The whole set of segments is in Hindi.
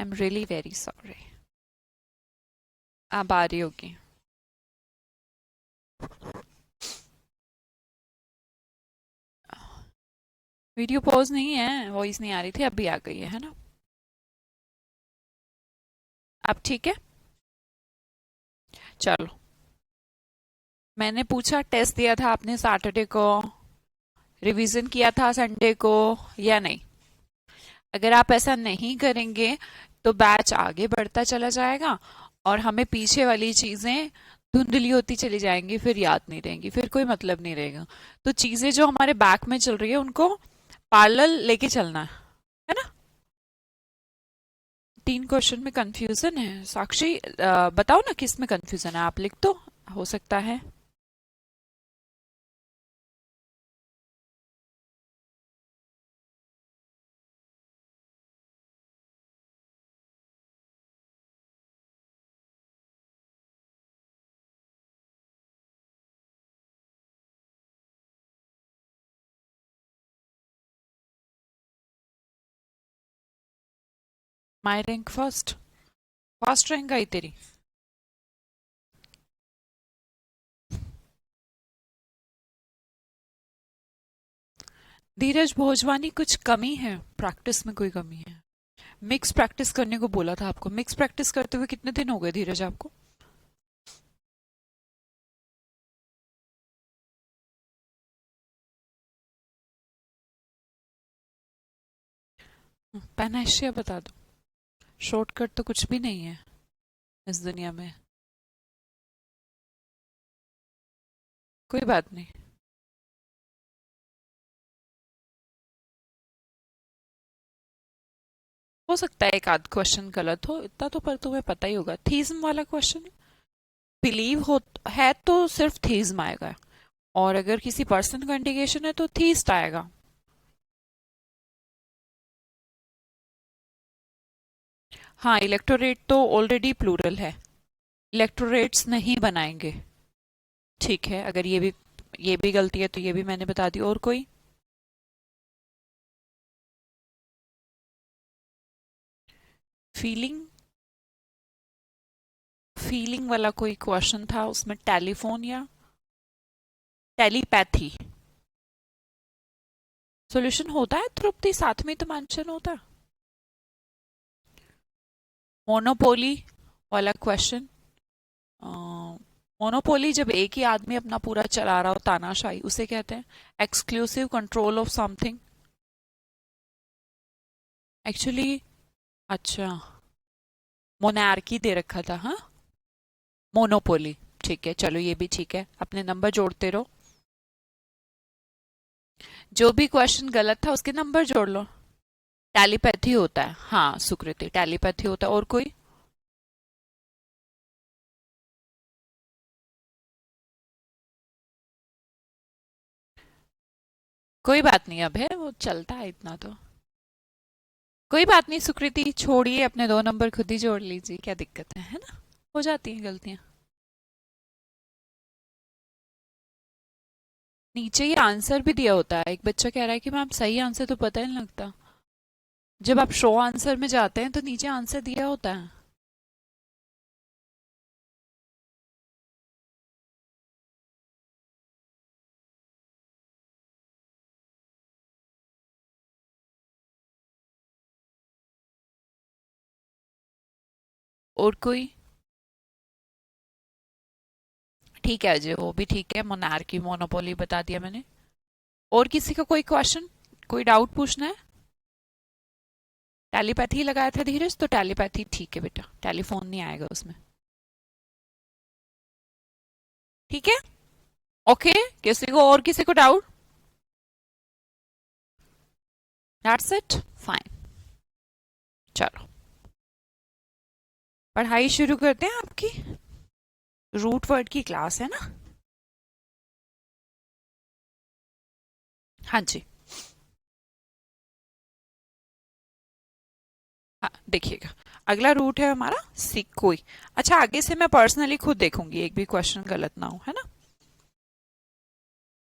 I am really very sorry. अब आ रही होगी। वीडियो पॉज नहीं है, वॉइस नहीं आ रही थी, अभी आ गई है ना? अब ठीक है। चलो, मैंने पूछा टेस्ट दिया था आपने सैटरडे को, रिवीजन किया था संडे को या नहीं? अगर आप ऐसा नहीं करेंगे तो बैच आगे बढ़ता चला जाएगा और हमें पीछे वाली चीजें धुंधली होती चली जाएंगी, फिर याद नहीं रहेंगी, फिर कोई मतलब नहीं रहेगा। तो चीजें जो हमारे बैक में चल रही है उनको पैरेलल लेके चलना है ना? 3 क्वेश्चन में कंफ्यूजन है साक्षी, बताओ ना किस में कंफ्यूजन है, आप लिख दो, हो सकता है। My rank first, first rank I तेरी? धीरज भोजवानी, कुछ कमी है प्रैक्टिस में? कोई कमी है? मिक्स प्रैक्टिस करने को बोला था आपको, मिक्स प्रैक्टिस करते हुए कितने दिन हो गए धीरज आपको? पैनाशिया बता दो, शॉर्टकट तो कुछ भी नहीं है इस दुनिया में। कोई बात नहीं। हो सकता है एक आध क्वेश्चन गलत हो, इतना तो पर तुम्हें पता ही होगा। थीज्म वाला क्वेश्चन बिलीव हो है तो सिर्फ थीज्म आएगा, और अगर किसी पर्सन का इंडिकेशन है तो थीस्ट आएगा। हाँ, इलेक्टोरेट तो ऑलरेडी प्लूरल है, इलेक्टोरेट्स नहीं बनाएंगे। ठीक है, अगर ये भी गलती है तो ये भी मैंने बता दी। और कोई? फीलिंग, फीलिंग वाला कोई क्वेश्चन था, उसमें टेलीफोन या टेलीपैथी सॉल्यूशन होता है तृप्ति, साथ में तो मेंशन होता है। मोनोपोली वाला क्वेश्चन, मोनोपोली जब एक ही आदमी अपना पूरा चला रहा हो, तानाशाही, उसे कहते हैं exclusive control of something. Actually, अच्छा, मोनार्की दे रखा था, हाँ, मोनोपोली। ठीक है, चलो ये भी ठीक है, अपने नंबर जोड़ते रहो। जो भी क्वेश्चन गलत था उसके नंबर जोड़ लो। टेलीपैथी होता है, हाँ सुकृति, टेलीपैथी होता है। और कोई? कोई बात नहीं, अब है वो चलता है इतना तो। कोई बात नहीं सुकृति, छोड़िए, अपने 2 नंबर खुद ही जोड़ लीजिए, क्या दिक्कत है ना? हो जाती हैं गलतियां। नीचे ये आंसर भी दिया होता है, एक बच्चा कह रहा है कि मैम सही आंसर तो पता ही नहीं लगता। जब आप शो आंसर में जाते हैं तो नीचे आंसर दिया होता है। और कोई? ठीक है अजय, वो भी ठीक है, मोनार्की मोनोपोली बता दिया मैंने। और किसी का कोई क्वेश्चन, कोई डाउट पूछना है? टेलीपैथी लगाया था धीरज, तो टेलीपैथी ठीक है बेटा, टेलीफोन नहीं आएगा उसमें। ठीक है, ओके। किसी को, और किसी को डाउट? That's it, fine. चलो, पढ़ाई शुरू करते हैं आपकी। रूट वर्ड की क्लास है ना? हाँ जी। हाँ, देखिएगा, अगला रूट है हमारा सिकोई। अच्छा, आगे से मैं पर्सनली खुद देखूंगी, एक भी क्वेश्चन गलत ना हो, है ना?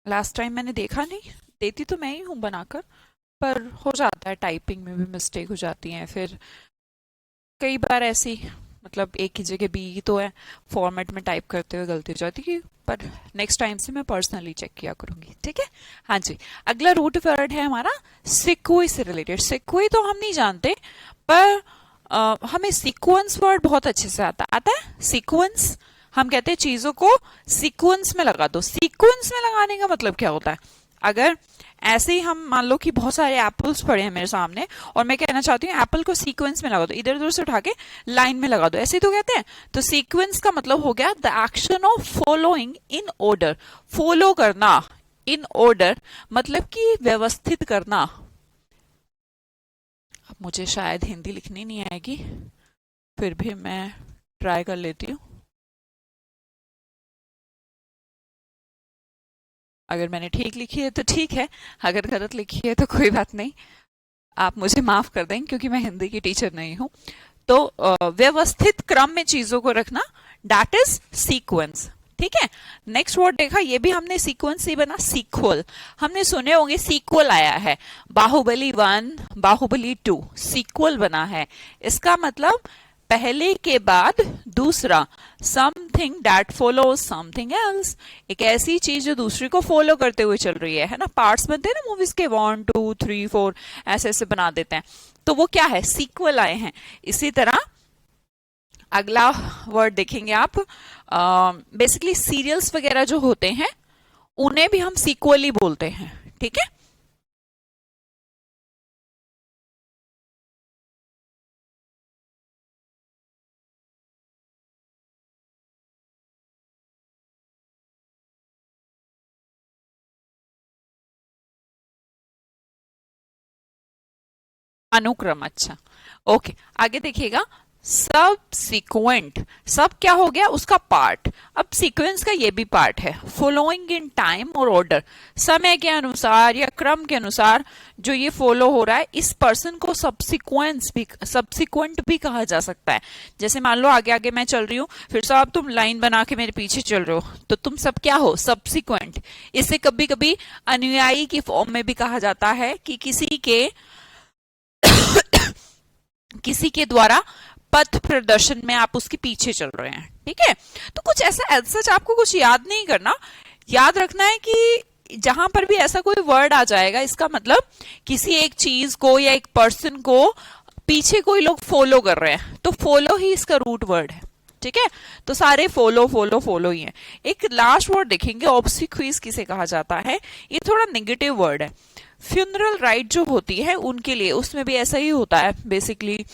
लास्ट टाइम मैंने देखा नहीं, देती तो मैं ही हूँ बनाकर, पर हो जाता है, टाइपिंग में भी मिस्टेक हो जाती है, फिर कई बार ऐसी मतलब एक ही जगह बी तो है, फॉर्मेट में टाइप करते हुए गलती हो जाती है, पर नेक्स्ट टाइम से मैं पर्सनली चेक किया करूंगी, ठीक है। हाँ जी, अगला रूट वर्ड है हमारा सिक्वेंस से रिलेटेड। सिक्वेंस तो हम नहीं जानते, पर हमें सीक्वेंस वर्ड बहुत अच्छे से आता है। सीक्वेंस हम कहते हैं चीजों को सीक्वेंस में लगा दो। सीक्वेंस में लगाने का मतलब क्या होता है? अगर ऐसे ही हम मान लो कि बहुत सारे एप्पल्स पड़े हैं मेरे सामने और मैं कहना चाहती हूँ एप्पल को सीक्वेंस में लगा दो, इधर उधर से उठा के लाइन में लगा दो, ऐसे ही तो कहते हैं। तो सीक्वेंस का मतलब हो गया the action of following in order. Follow करना इन ऑर्डर मतलब कि व्यवस्थित करना। अब मुझे शायद हिंदी लिखनी नहीं आएगी, फिर भी मैं ट्राई कर लेती हूँ। अगर मैंने ठीक लिखी है तो ठीक है, अगर गलत लिखी है तो कोई बात नहीं, आप मुझे माफ कर दें क्योंकि मैं हिंदी की टीचर नहीं हूं। तो व्यवस्थित क्रम में चीजों को रखना, दैट इज सीक्वेंस, ठीक है। नेक्स्ट वर्ड देखा, ये भी हमने सीक्वेंस से बना, सीक्वल। हमने सुने होंगे सीक्वल आया है, बाहुबली 1, बाहुबली 2, सीक्वल बना है। इसका मतलब पहले के बाद दूसरा, something that follows something else, एक ऐसी चीज जो दूसरी को फॉलो करते हुए चल रही है ना। पार्ट्स बनते हैं ना मूवीज के, 1 2 3 4 ऐसे ऐसे बना देते हैं, तो वो क्या है, सीक्वल आए हैं। इसी तरह अगला वर्ड देखेंगे आप, बेसिकली सीरियल्स वगैरह जो होते हैं उन्हें भी हम सीक्वल ही बोलते हैं, ठीक है। अनुक्रम, अच्छा, ओके। आगे देखिएगा, सब सीक्वेंट, सब क्या हो गया, उसका पार्ट। अब सीक्वेंस का ये भी पार्ट है, फॉलोइंग इन टाइम और ऑर्डर, समय के अनुसार या क्रम के अनुसार जो ये फॉलो हो रहा है, इस पर्सन को सब्सिक्वेंट भी कहा जा सकता है। जैसे मान लो आगे आगे मैं चल रही हूँ, फिर साहब तुम लाइन बना के मेरे पीछे चल रहे हो, तो तुम सब क्या हो, सब्सिक्वेंट। इसे कभी कभी अनुयायी की फॉर्म में भी कहा जाता है कि किसी के द्वारा पथ प्रदर्शन में आप उसके पीछे चल रहे हैं, ठीक है। तो कुछ ऐसा सच आपको कुछ याद नहीं करना, याद रखना है कि जहां पर भी ऐसा कोई वर्ड आ जाएगा, इसका मतलब किसी एक चीज को या एक पर्सन को पीछे कोई लोग फॉलो कर रहे हैं, तो फॉलो ही इसका रूट वर्ड है, ठीक है। तो सारे फॉलो फॉलो फॉलो ही है। एक लास्ट वर्ड देखेंगे, ऑब्सिक्वीज किसे कहा जाता है, ये थोड़ा नेगेटिव वर्ड है। फ्यूनरल राइट जो होती है उनके लिए, उसमें भी ऐसा ही होता है। बेसिकली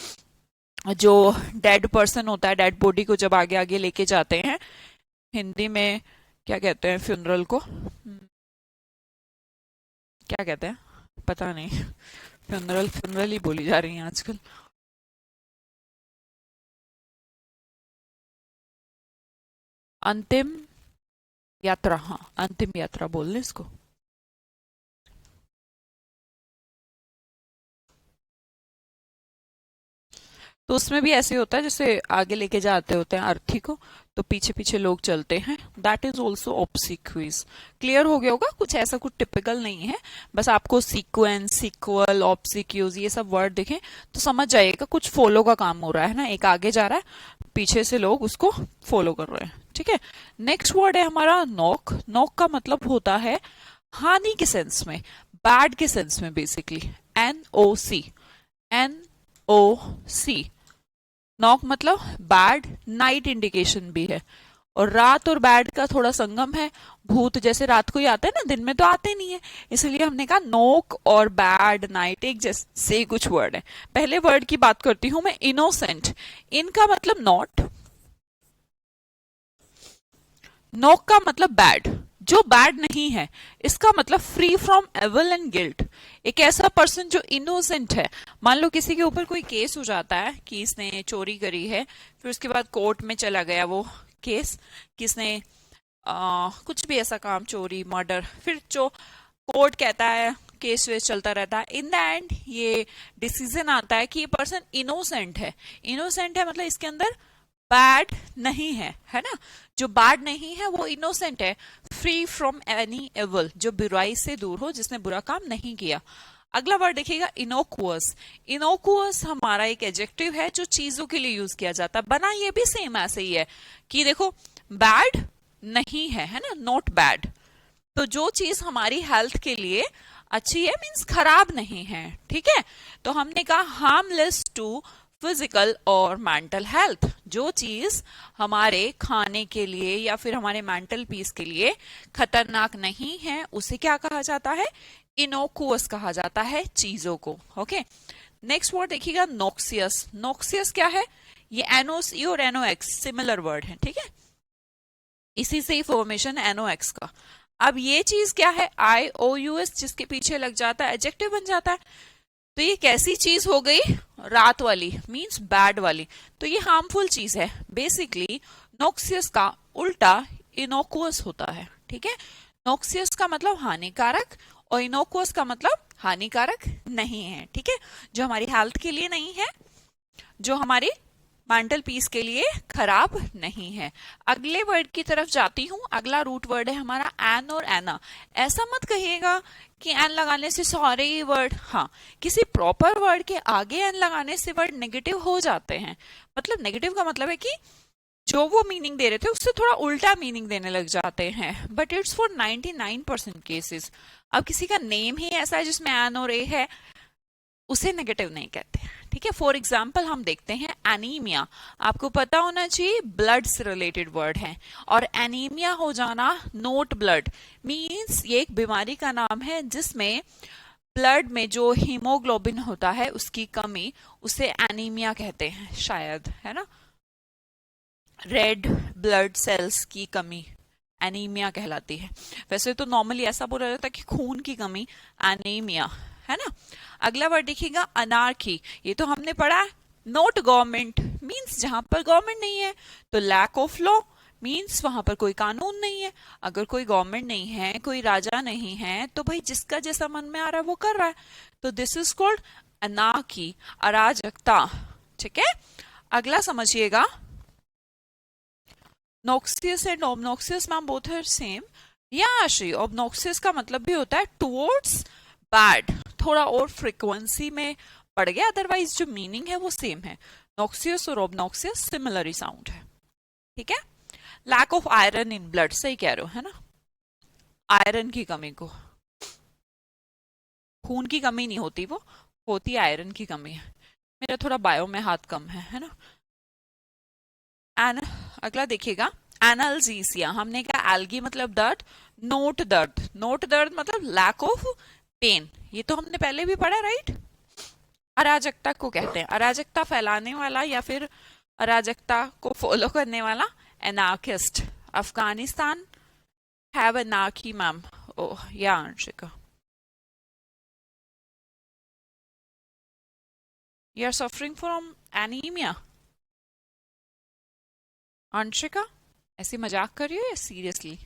जो डेड पर्सन होता है, डेड बॉडी को जब आगे आगे लेके जाते हैं, हिंदी में क्या कहते हैं फ्यूनरल को, क्या कहते हैं पता नहीं, फ्यूनरल फ्यूनरल ही बोली जा रही है आजकल। अंतिम यात्रा, हाँ अंतिम यात्रा बोल लें इसको। तो उसमें भी ऐसे होता है, जैसे आगे लेके जाते होते हैं अर्थी को, तो पीछे पीछे लोग चलते हैं, दैट इज ऑल्सो ऑब्सिक्वीज। क्लियर हो गया होगा, कुछ ऐसा कुछ टिपिकल नहीं है, बस आपको सीक्वेंस, सीक्वल, ऑब्सिक्यूज ये सब वर्ड देखें तो समझ जाइएगा कुछ फॉलो का काम हो रहा है ना, एक आगे जा रहा है, पीछे से लोग उसको फॉलो कर रहे हैं, ठीक है। नेक्स्ट वर्ड है हमारा नॉक। नॉक का मतलब होता है हानि के सेंस में, बैड के सेंस में, बेसिकली NOC, NOC। नॉक मतलब बैड, नाइट इंडिकेशन भी है, और रात और बैड का थोड़ा संगम है। भूत जैसे रात को ही आते हैं ना, दिन में तो आते नहीं है, इसलिए हमने कहा नॉक और बैड, नाइट एक जैसे कुछ वर्ड है। पहले वर्ड की बात करती हूं मैं, इनोसेंट। इनका मतलब नॉट, नॉक का मतलब बैड, जो बैड नहीं है। इसका मतलब free from evil and guilt, एक ऐसा पर्सन जो इनोसेंट है। मान लो किसी के ऊपर कोई केस हो जाता है कि इसने चोरी करी है, फिर उसके बाद कोर्ट में चला गया वो केस, किसने कुछ भी ऐसा काम, चोरी, मर्डर, फिर जो कोर्ट कहता है, केस वेस चलता रहता है, इन द एंड ये डिसीजन आता है कि ये पर्सन इनोसेंट है। इनोसेंट है मतलब इसके अंदर बैड नहीं है, है ना। जो बैड नहीं है वो इनोसेंट है, फ्री फ्रॉम एनी एविल, जो बुराई से दूर हो, जिसने बुरा काम नहीं किया। अगला वर्ड देखिएगा इनोकुअस। इनोकुअस हमारा एक एडजेक्टिव है जो चीजों के लिए यूज किया जाता है, बना ये भी सेम ऐसे ही है कि देखो बैड नहीं है ना, नॉट बैड। तो जो चीज हमारी हेल्थ के लिए अच्छी है मीन्स खराब नहीं है, ठीक है। तो हमने कहा हार्मलेस टू फिजिकल और मेंटल हेल्थ। जो चीज हमारे खाने के लिए या फिर हमारे मेंटल पीस के लिए खतरनाक नहीं है उसे क्या कहा जाता है, इनोकुअस कहा जाता है चीजों को। ओके, नेक्स्ट वर्ड देखिएगा नोक्सियस। नोक्सियस क्या है, ये एनओसी और एनओएक्स सिमिलर वर्ड है, ठीक है, इसी से ही फॉर्मेशन एनओएक्स का। अब ये चीज क्या है, IOUS जिसके पीछे लग जाता है एडजेक्टिव बन जाता है। तो ये कैसी चीज हो गई, रात वाली मींस बैड वाली, तो ये हार्मफुल चीज है। बेसिकली नोक्सियस का उल्टा इनोकुअस होता है, ठीक है। नोक्सियस का मतलब हानिकारक और इनोकुअस का मतलब हानिकारक नहीं है, ठीक है, जो हमारी हेल्थ के लिए नहीं है, जो हमारी मेंटल पीस के लिए खराब नहीं है। अगले वर्ड की तरफ जाती हूं। अगला रूट वर्ड है हमारा एन और एना। ऐसा मत कहिएगा कि एन लगाने से सारे ही वर्ड, हाँ किसी प्रॉपर वर्ड के आगे एन लगाने से वर्ड नेगेटिव हो जाते हैं। मतलब नेगेटिव का मतलब है कि जो वो मीनिंग दे रहे थे उससे थोड़ा उल्टा मीनिंग देने लग जाते हैं, बट इट्स फॉर 99% केसेस। अब किसी का नेम ही ऐसा है जिसमें एन और ए है, उसे नेगेटिव नहीं कहते, ठीक है। फॉर एग्जाम्पल हम देखते हैं एनीमिया। आपको पता होना चाहिए ब्लड से रिलेटेड वर्ड है, और एनीमिया हो जाना नोट ब्लड मींस ये एक बीमारी का नाम है जिसमें ब्लड में जो हीमोग्लोबिन होता है उसकी कमी, उसे एनीमिया कहते हैं शायद, है ना, रेड ब्लड सेल्स की कमी एनीमिया कहलाती है। वैसे तो नॉर्मली ऐसा बोला जाता है कि खून की कमी, एनीमिया, है ना। अगला वर्ड देखिएगा अनार्की। ये तो हमने पढ़ा, नोट गवर्नमेंट मींस जहां पर गवर्नमेंट नहीं है, तो लैक ऑफ लॉ मींस वहां पर कोई कानून नहीं है। अगर कोई गवर्नमेंट नहीं है, कोई राजा नहीं है, तो भाई जिसका जैसा मन में आ रहा है वो कर रहा है, तो दिस इज कॉल्ड अनार्की, अराजकता, ठीक है। अगला समझिएगा noxious and obnoxious ma'am both are same. Yeah Ashi ऑब्नोक्सियस का मतलब भी होता है टुवर्ड्स बैड, थोड़ा और फ्रीक्वेंसी में पड़ गया, अदरवाइज जो मीनिंग है वो सेम है। नोक्सियस और ऑब्नोक्सियस सिमिलर ही साउंड है, ठीक है। Lack of iron in blood, सही कह रहे हो, है ना, आयरन की कमी को, खून की कमी नहीं होती, वो होती आयरन की कमी है। मेरा थोड़ा बायो में हाथ कम है ना। अगला देखिएगा एनाल्जीसिया। हमने कहा एल्गी मतलब दर्द, नोट दर्द, नोट दर्द मतलब लैक ऑफ पेन, ये तो हमने पहले भी पढ़ा, राइट। अराजकता को कहते हैं, अराजकता फैलाने वाला या फिर अराजकता को फॉलो करने वाला anarchist. Afghanistan have anarchy ma'am, oh yeah Anshika, you are suffering from anaemia. Anshika ऐसी मजाक कर रही हो या सीरियसली?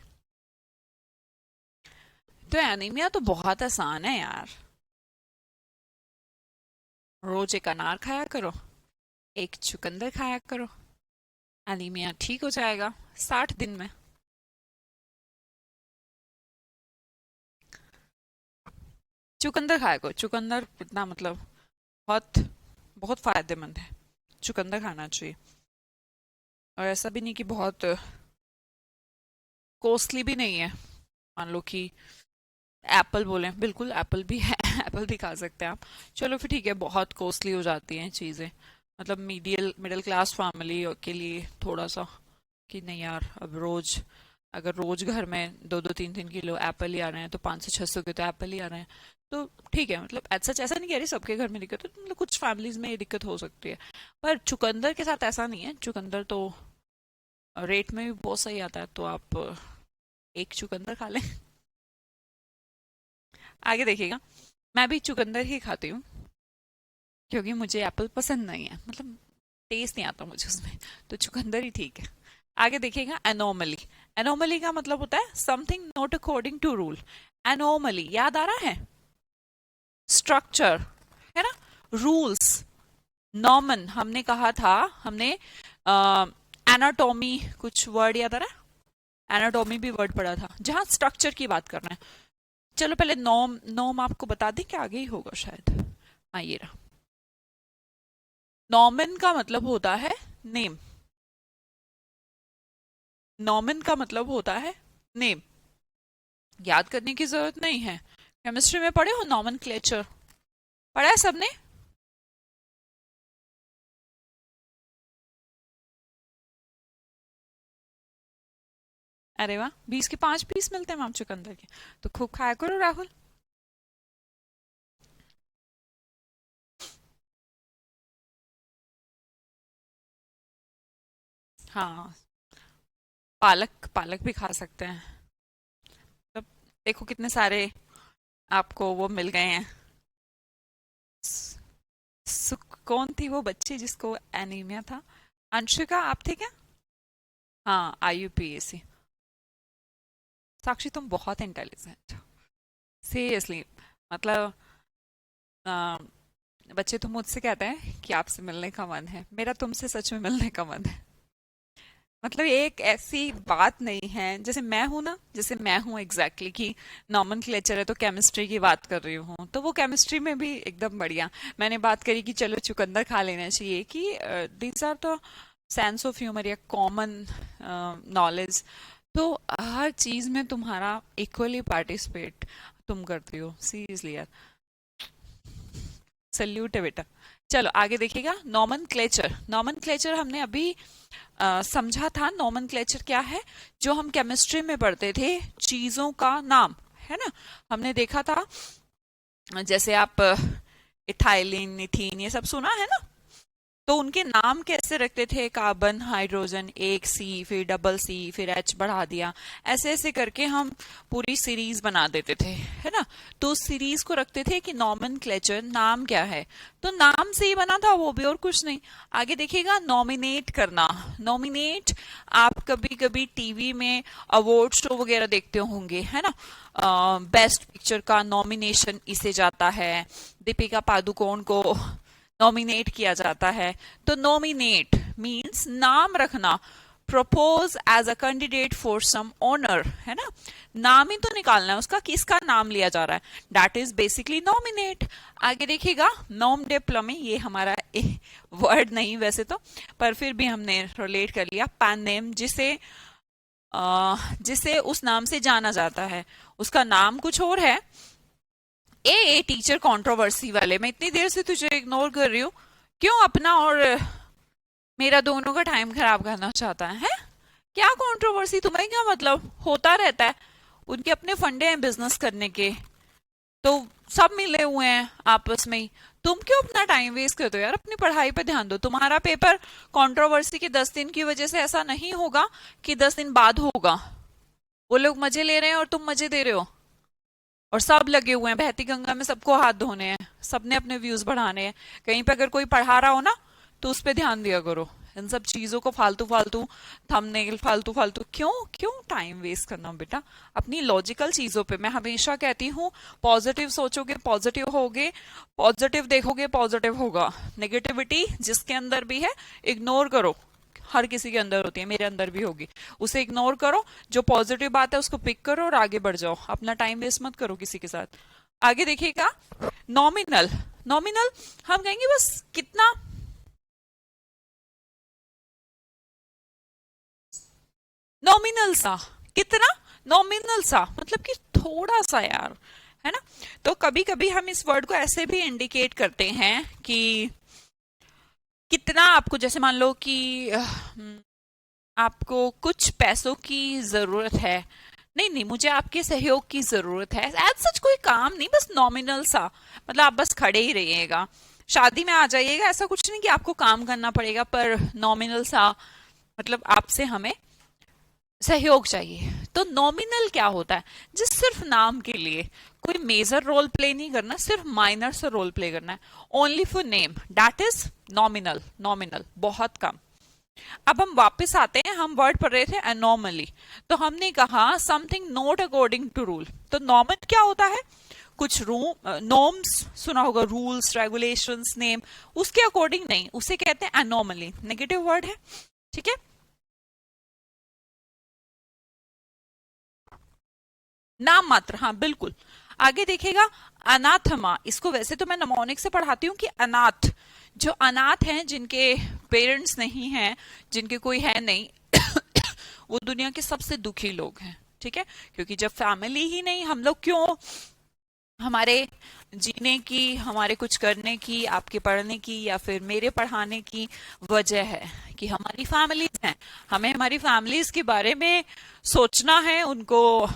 तो एनीमिया तो बहुत आसान है यार, रोज एक अनार खाया करो, एक चुकंदर खाया करो, एनीमिया ठीक हो जाएगा 60 दिन में। चुकंदर खाया करो, चुकंदर इतना मतलब बहुत बहुत फायदेमंद है, चुकंदर खाना चाहिए। और ऐसा भी नहीं कि बहुत कॉस्टली भी नहीं है, मान लो कि एप्पल बोले, बिल्कुल एप्पल भी है एप्पल भी खा सकते हैं आप। चलो फिर ठीक है, बहुत कॉस्टली हो जाती हैं चीज़ें, मतलब मिडिल क्लास फैमिली के लिए थोड़ा सा कि नहीं यार, अब रोज अगर रोज घर में 2-2 3-3 किलो एप्पल ही आ रहे हैं, तो 500-600 के तो एप्पल ही आ रहे हैं, तो ठीक है। मतलब सच ऐसा नहीं कह रही सबके घर में दिक्कत है, मतलब कुछ फैमिलीज में ये दिक्कत हो सकती है, पर चुकंदर के साथ ऐसा नहीं है। चुकंदर तो रेट में भी बहुत सही आता है, तो आप एक चुकंदर खा लें। आगे देखिएगा, मैं भी चुकंदर ही खाती हूँ क्योंकि मुझे एप्पल पसंद नहीं है, मतलब टेस्ट नहीं आता मुझे उसमें, तो चुकंदर ही ठीक है। आगे देखिएगा एनोमली। एनोमली का मतलब होता है something not according to rule. Anomaly याद आ रहा है, स्ट्रक्चर है ना, रूल्स, नॉर्मन हमने कहा था, हमने एनाटॉमी कुछ वर्ड याद आ रहा है, एनाटॉमी भी वर्ड पढ़ा था, जहां स्ट्रक्चर की बात कर रहे हैं। चलो पहले नॉम नॉम आपको बता दें कि आगे ही होगा शायद। हाँ ये रहा। नॉमन का मतलब होता है नेम। नॉमन का मतलब होता है नेम। याद करने की जरूरत नहीं है। केमिस्ट्री में पढ़े हो नॉमेनक्लेचर? पढ़ा है सबने? अरे वाह, 20 के 5 पीस मिलते हैं आम चुकंदर के। तो खूब खाया करो राहुल। हाँ, पालक पालक भी खा सकते हैं। तब देखो कितने सारे आपको वो मिल गए हैं। कौन थी वो बच्ची जिसको एनीमिया था? अंशिका आप थे क्या? हाँ, IUPAC। साक्षी तुम बहुत इंटेलिजेंट, सीरियसली। मतलब आ, बच्चे तो मुझसे कहते हैं कि आपसे मिलने का मन है, मेरा तुमसे सच में मिलने का मन है। मतलब एक ऐसी बात नहीं है, जैसे मैं हूं ना, जैसे मैं हूं एग्जैक्टली कि नॉमेनक्लेचर है तो केमिस्ट्री की बात कर रही हूँ, तो वो केमिस्ट्री में भी एकदम बढ़िया। मैंने बात करी कि चलो चुकंदर खा लेना चाहिए, कि दीज आर तो सेंस ऑफ ह्यूमर या कॉमन नॉलेज। तो हर चीज में तुम्हारा इक्वली पार्टिसिपेट तुम करती हो, सीरियसली यार, सल्यूट है बेटा। चलो आगे देखिएगा। नॉमेनक्लेचर, नॉमेनक्लेचर हमने अभी समझा था। नॉमेनक्लेचर क्या है? जो हम केमिस्ट्री में पढ़ते थे, चीजों का नाम, है ना। हमने देखा था, जैसे आप इथाइलिन, इथीन, ये सब सुना है ना। तो उनके नाम कैसे रखते थे? कार्बन, हाइड्रोजन, एक सी, फिर डबल सी, फिर एच बढ़ा दिया, ऐसे ऐसे करके हम पूरी सीरीज बना देते थे, है ना। तो उस सीरीज को रखते थे कि नॉमेनक्लेचर, नाम क्या है। तो नाम से ही बना था वो भी, और कुछ नहीं। आगे देखिएगा, नॉमिनेट करना। नॉमिनेट, आप कभी कभी टीवी में अवार्ड शो वगैरह देखते होंगे, है ना। बेस्ट पिक्चर का नॉमिनेशन इसे जाता है, दीपिका पादुकोण को नॉमिनेट किया जाता है। तो नॉमिनेट मींस नाम रखना, propose as a candidate for some honour, है ना। नाम ही तो निकालना है उसका, किसका नाम लिया जा रहा है, दैट इज बेसिकली नॉमिनेट। आगे देखिएगा, नॉम डे प्लमे, ये हमारा वर्ड नहीं वैसे तो, पर फिर भी हमने रिलेट कर लिया। पैन नेम, जिसे उस नाम से जाना जाता है, उसका नाम कुछ और है। ए टीचर कंट्रोवर्सी वाले, मैं इतनी देर से तुझे इग्नोर कर रही हूँ, क्यों अपना और मेरा दोनों का टाइम खराब करना चाहता है? क्या कंट्रोवर्सी, तुम्हें क्या मतलब? होता रहता है, उनके अपने फंडे हैं बिजनेस करने के, तो सब मिले हुए हैं आपस में ही। तुम क्यों अपना टाइम वेस्ट करते हो यार? अपनी पढ़ाई पे ध्यान दो। तुम्हारा पेपर कंट्रोवर्सी के 10 दिन की वजह से ऐसा नहीं होगा कि 10 दिन बाद होगा। वो लोग मजे ले रहे हैं और तुम मजे दे रहे हो, और सब लगे हुए हैं बहती गंगा में, सबको हाथ धोने हैं, सबने अपने व्यूज बढ़ाने हैं। कहीं पे अगर कोई पढ़ा रहा हो ना, तो उस पर ध्यान दिया करो। इन सब चीजों को फालतू फालतू, थंबनेल फालतू फालतू, क्यों क्यों टाइम वेस्ट करना बेटा? अपनी लॉजिकल चीजों पे मैं हमेशा कहती हूँ, पॉजिटिव सोचोगे पॉजिटिव होगे, पॉजिटिव देखोगे पॉजिटिव होगा। नेगेटिविटी जिसके अंदर भी है, इग्नोर करो। हर किसी के अंदर होती है, मेरे अंदर भी होगी, उसे इग्नोर करो। जो पॉजिटिव बात है उसको पिक करो और आगे बढ़ जाओ, अपना टाइम वेस्ट मत करो किसी के साथ। आगे देखिएगा, नॉमिनल। नॉमिनल हम कहेंगे बस कितना, नॉमिनल सा, कितना, नॉमिनल सा मतलब कि थोड़ा सा यार, है ना। तो कभी कभी हम इस वर्ड को ऐसे भी इंडिकेट करते हैं कि कितना आपको, जैसे मान लो कि आपको कुछ पैसों की जरूरत है, नहीं नहीं मुझे आपके सहयोग की जरूरत है, एज सच कोई काम नहीं, बस नॉमिनल सा, मतलब आप बस खड़े ही रहिएगा, शादी में आ जाइएगा, ऐसा कुछ नहीं कि आपको काम करना पड़ेगा, पर नॉमिनल सा मतलब आपसे हमें सहयोग चाहिए। तो नॉमिनल क्या होता है? जिस सिर्फ नाम के लिए, कोई मेजर रोल प्ले नहीं करना, सिर्फ माइनर सा रोल प्ले करना है, only for name, that is nominal. Nominal बहुत कम। अब हम वापस आते हैं, हम वर्ड पढ़ रहे थे एनॉमली, तो हमने कहा something not according to rule. तो नॉर्मल क्या होता है? कुछ नॉर्म्स सुना होगा, रूल्स, रेगुलेशंस, नेम, उसके अकॉर्डिंग नहीं, उसे कहते हैं एनॉमली। नेगेटिव वर्ड है, ठीक है। नाम मात्र, हाँ बिल्कुल। आगे देखिएगा, अनाथमा, इसको वैसे तो मैं नमोनिक से पढ़ाती हूँ कि अनाथ, जो अनाथ हैं, जिनके पेरेंट्स नहीं हैं, जिनके कोई है नहीं, वो दुनिया के सबसे दुखी लोग हैं। ठीक है, क्योंकि जब फैमिली ही नहीं, हम लोग क्यों, हमारे जीने की, हमारे कुछ करने की, आपके पढ़ने की या फिर मेरे पढ़ाने की वजह है कि हमारी फैमिलीज हैं। हमें हमारी फैमिलीज के बारे में सोचना है, उनको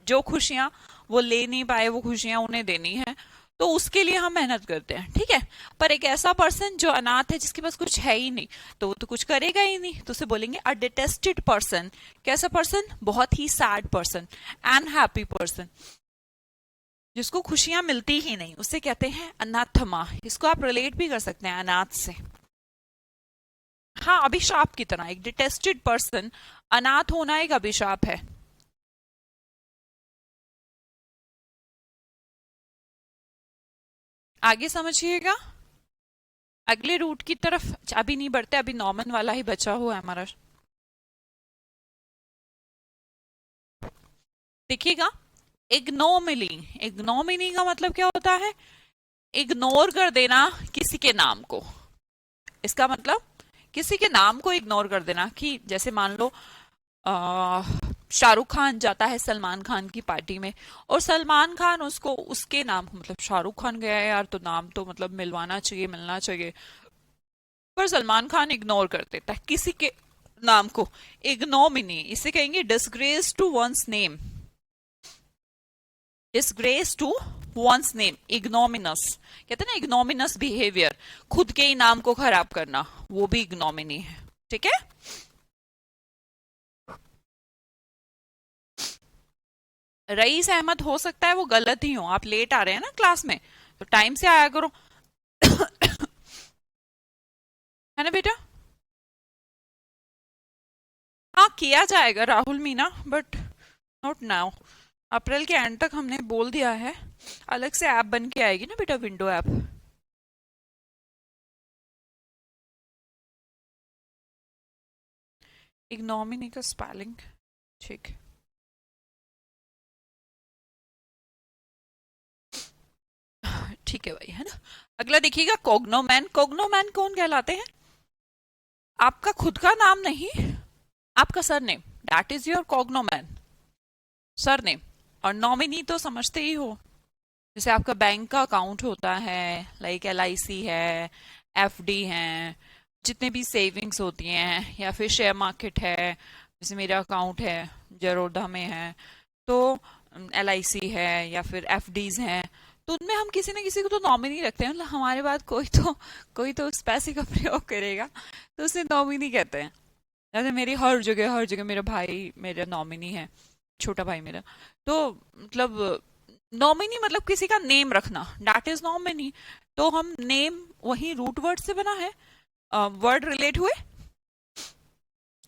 जो खुशियां वो ले नहीं पाए, वो खुशियां उन्हें देनी है, तो उसके लिए हम मेहनत करते हैं। ठीक है, पर एक ऐसा पर्सन जो अनाथ है, जिसके पास कुछ है ही नहीं, तो वो तो कुछ करेगा ही नहीं, तो उसे बोलेंगे अ डिटेस्टेड पर्सन। कैसा पर्सन? बहुत ही सैड पर्सन, अनहैप्पी पर्सन, जिसको खुशियां मिलती ही नहीं, उसे कहते हैं अनाथमा। इसको आप रिलेट भी कर सकते हैं अनाथ से। हाँ, अभिशाप की तरह, एक डिटेस्टेड पर्सन, अनाथ होना एक अभिशाप है। आगे समझिएगा, अगले रूट की तरफ अभी नहीं बढ़ते, अभी नॉर्मन वाला ही बचा हुआ है हमारा। देखिएगा, इग्नोमिनी, इग्नोमिनी का मतलब क्या होता है? इग्नोर कर देना किसी के नाम को। इसका मतलब किसी के नाम को इग्नोर कर देना, कि जैसे मान लो शाहरुख खान जाता है सलमान खान की पार्टी में, और सलमान खान उसको उसके नाम, मतलब शाहरुख खान गया है यार, तो नाम तो मतलब मिलवाना चाहिए, मिलना चाहिए, पर सलमान खान इग्नोर कर देता है किसी के नाम को। इग्नोमिनी, इसे कहेंगे disgrace to one's name, disgrace to one's name, ignominious. कहते हैं ना, इग्नोमिनस बिहेवियर, खुद के ही नाम को खराब करना, वो भी इग्नोमिनी है। ठीक है, रईस अहमद, हो सकता है वो गलत ही हो, आप लेट आ रहे हैं ना क्लास में, तो टाइम से आया करो। है ना बेटा? हाँ, किया जाएगा Rahul Meena, but not now. अप्रैल के एंड तक हमने बोल दिया है। अलग से ऐप बन के आएगी ना बेटा, विंडो ऐप। इग्नोमिनी का स्पेलिंग, ठीक, ठीक है भाई, है ना। अगला देखिएगा, कोग्नोमैन। कोग्नोमैन कौन कहलाते हैं? आपका खुद का नाम नहीं, आपका surname, that is your cognomen, surname. और नॉमिनी तो समझते ही हो, जैसे आपका बैंक का अकाउंट होता है, लाइक LIC है, FD है, जितने भी सेविंग्स होती हैं, या फिर शेयर मार्केट है, जैसे मेरा अकाउंट है जरोधा में है, तो LIC है या फिर FDs हैं, तो उनमें हम किसी न किसी को तो नॉमिनी रखते हैं, मतलब हमारे बाद कोई तो उस पैसे का प्रयोग करेगा, तो उसे नॉमिनी कहते हैं। जैसे मेरी हर जगह मेरा भाई मेरा नॉमिनी है, छोटा भाई मेरा, तो मतलब नॉमिनी मतलब किसी का नेम रखना, दैट इज नॉमिनी। तो हम नेम वही रूट वर्ड से बना है, वर्ड रिलेट हुए।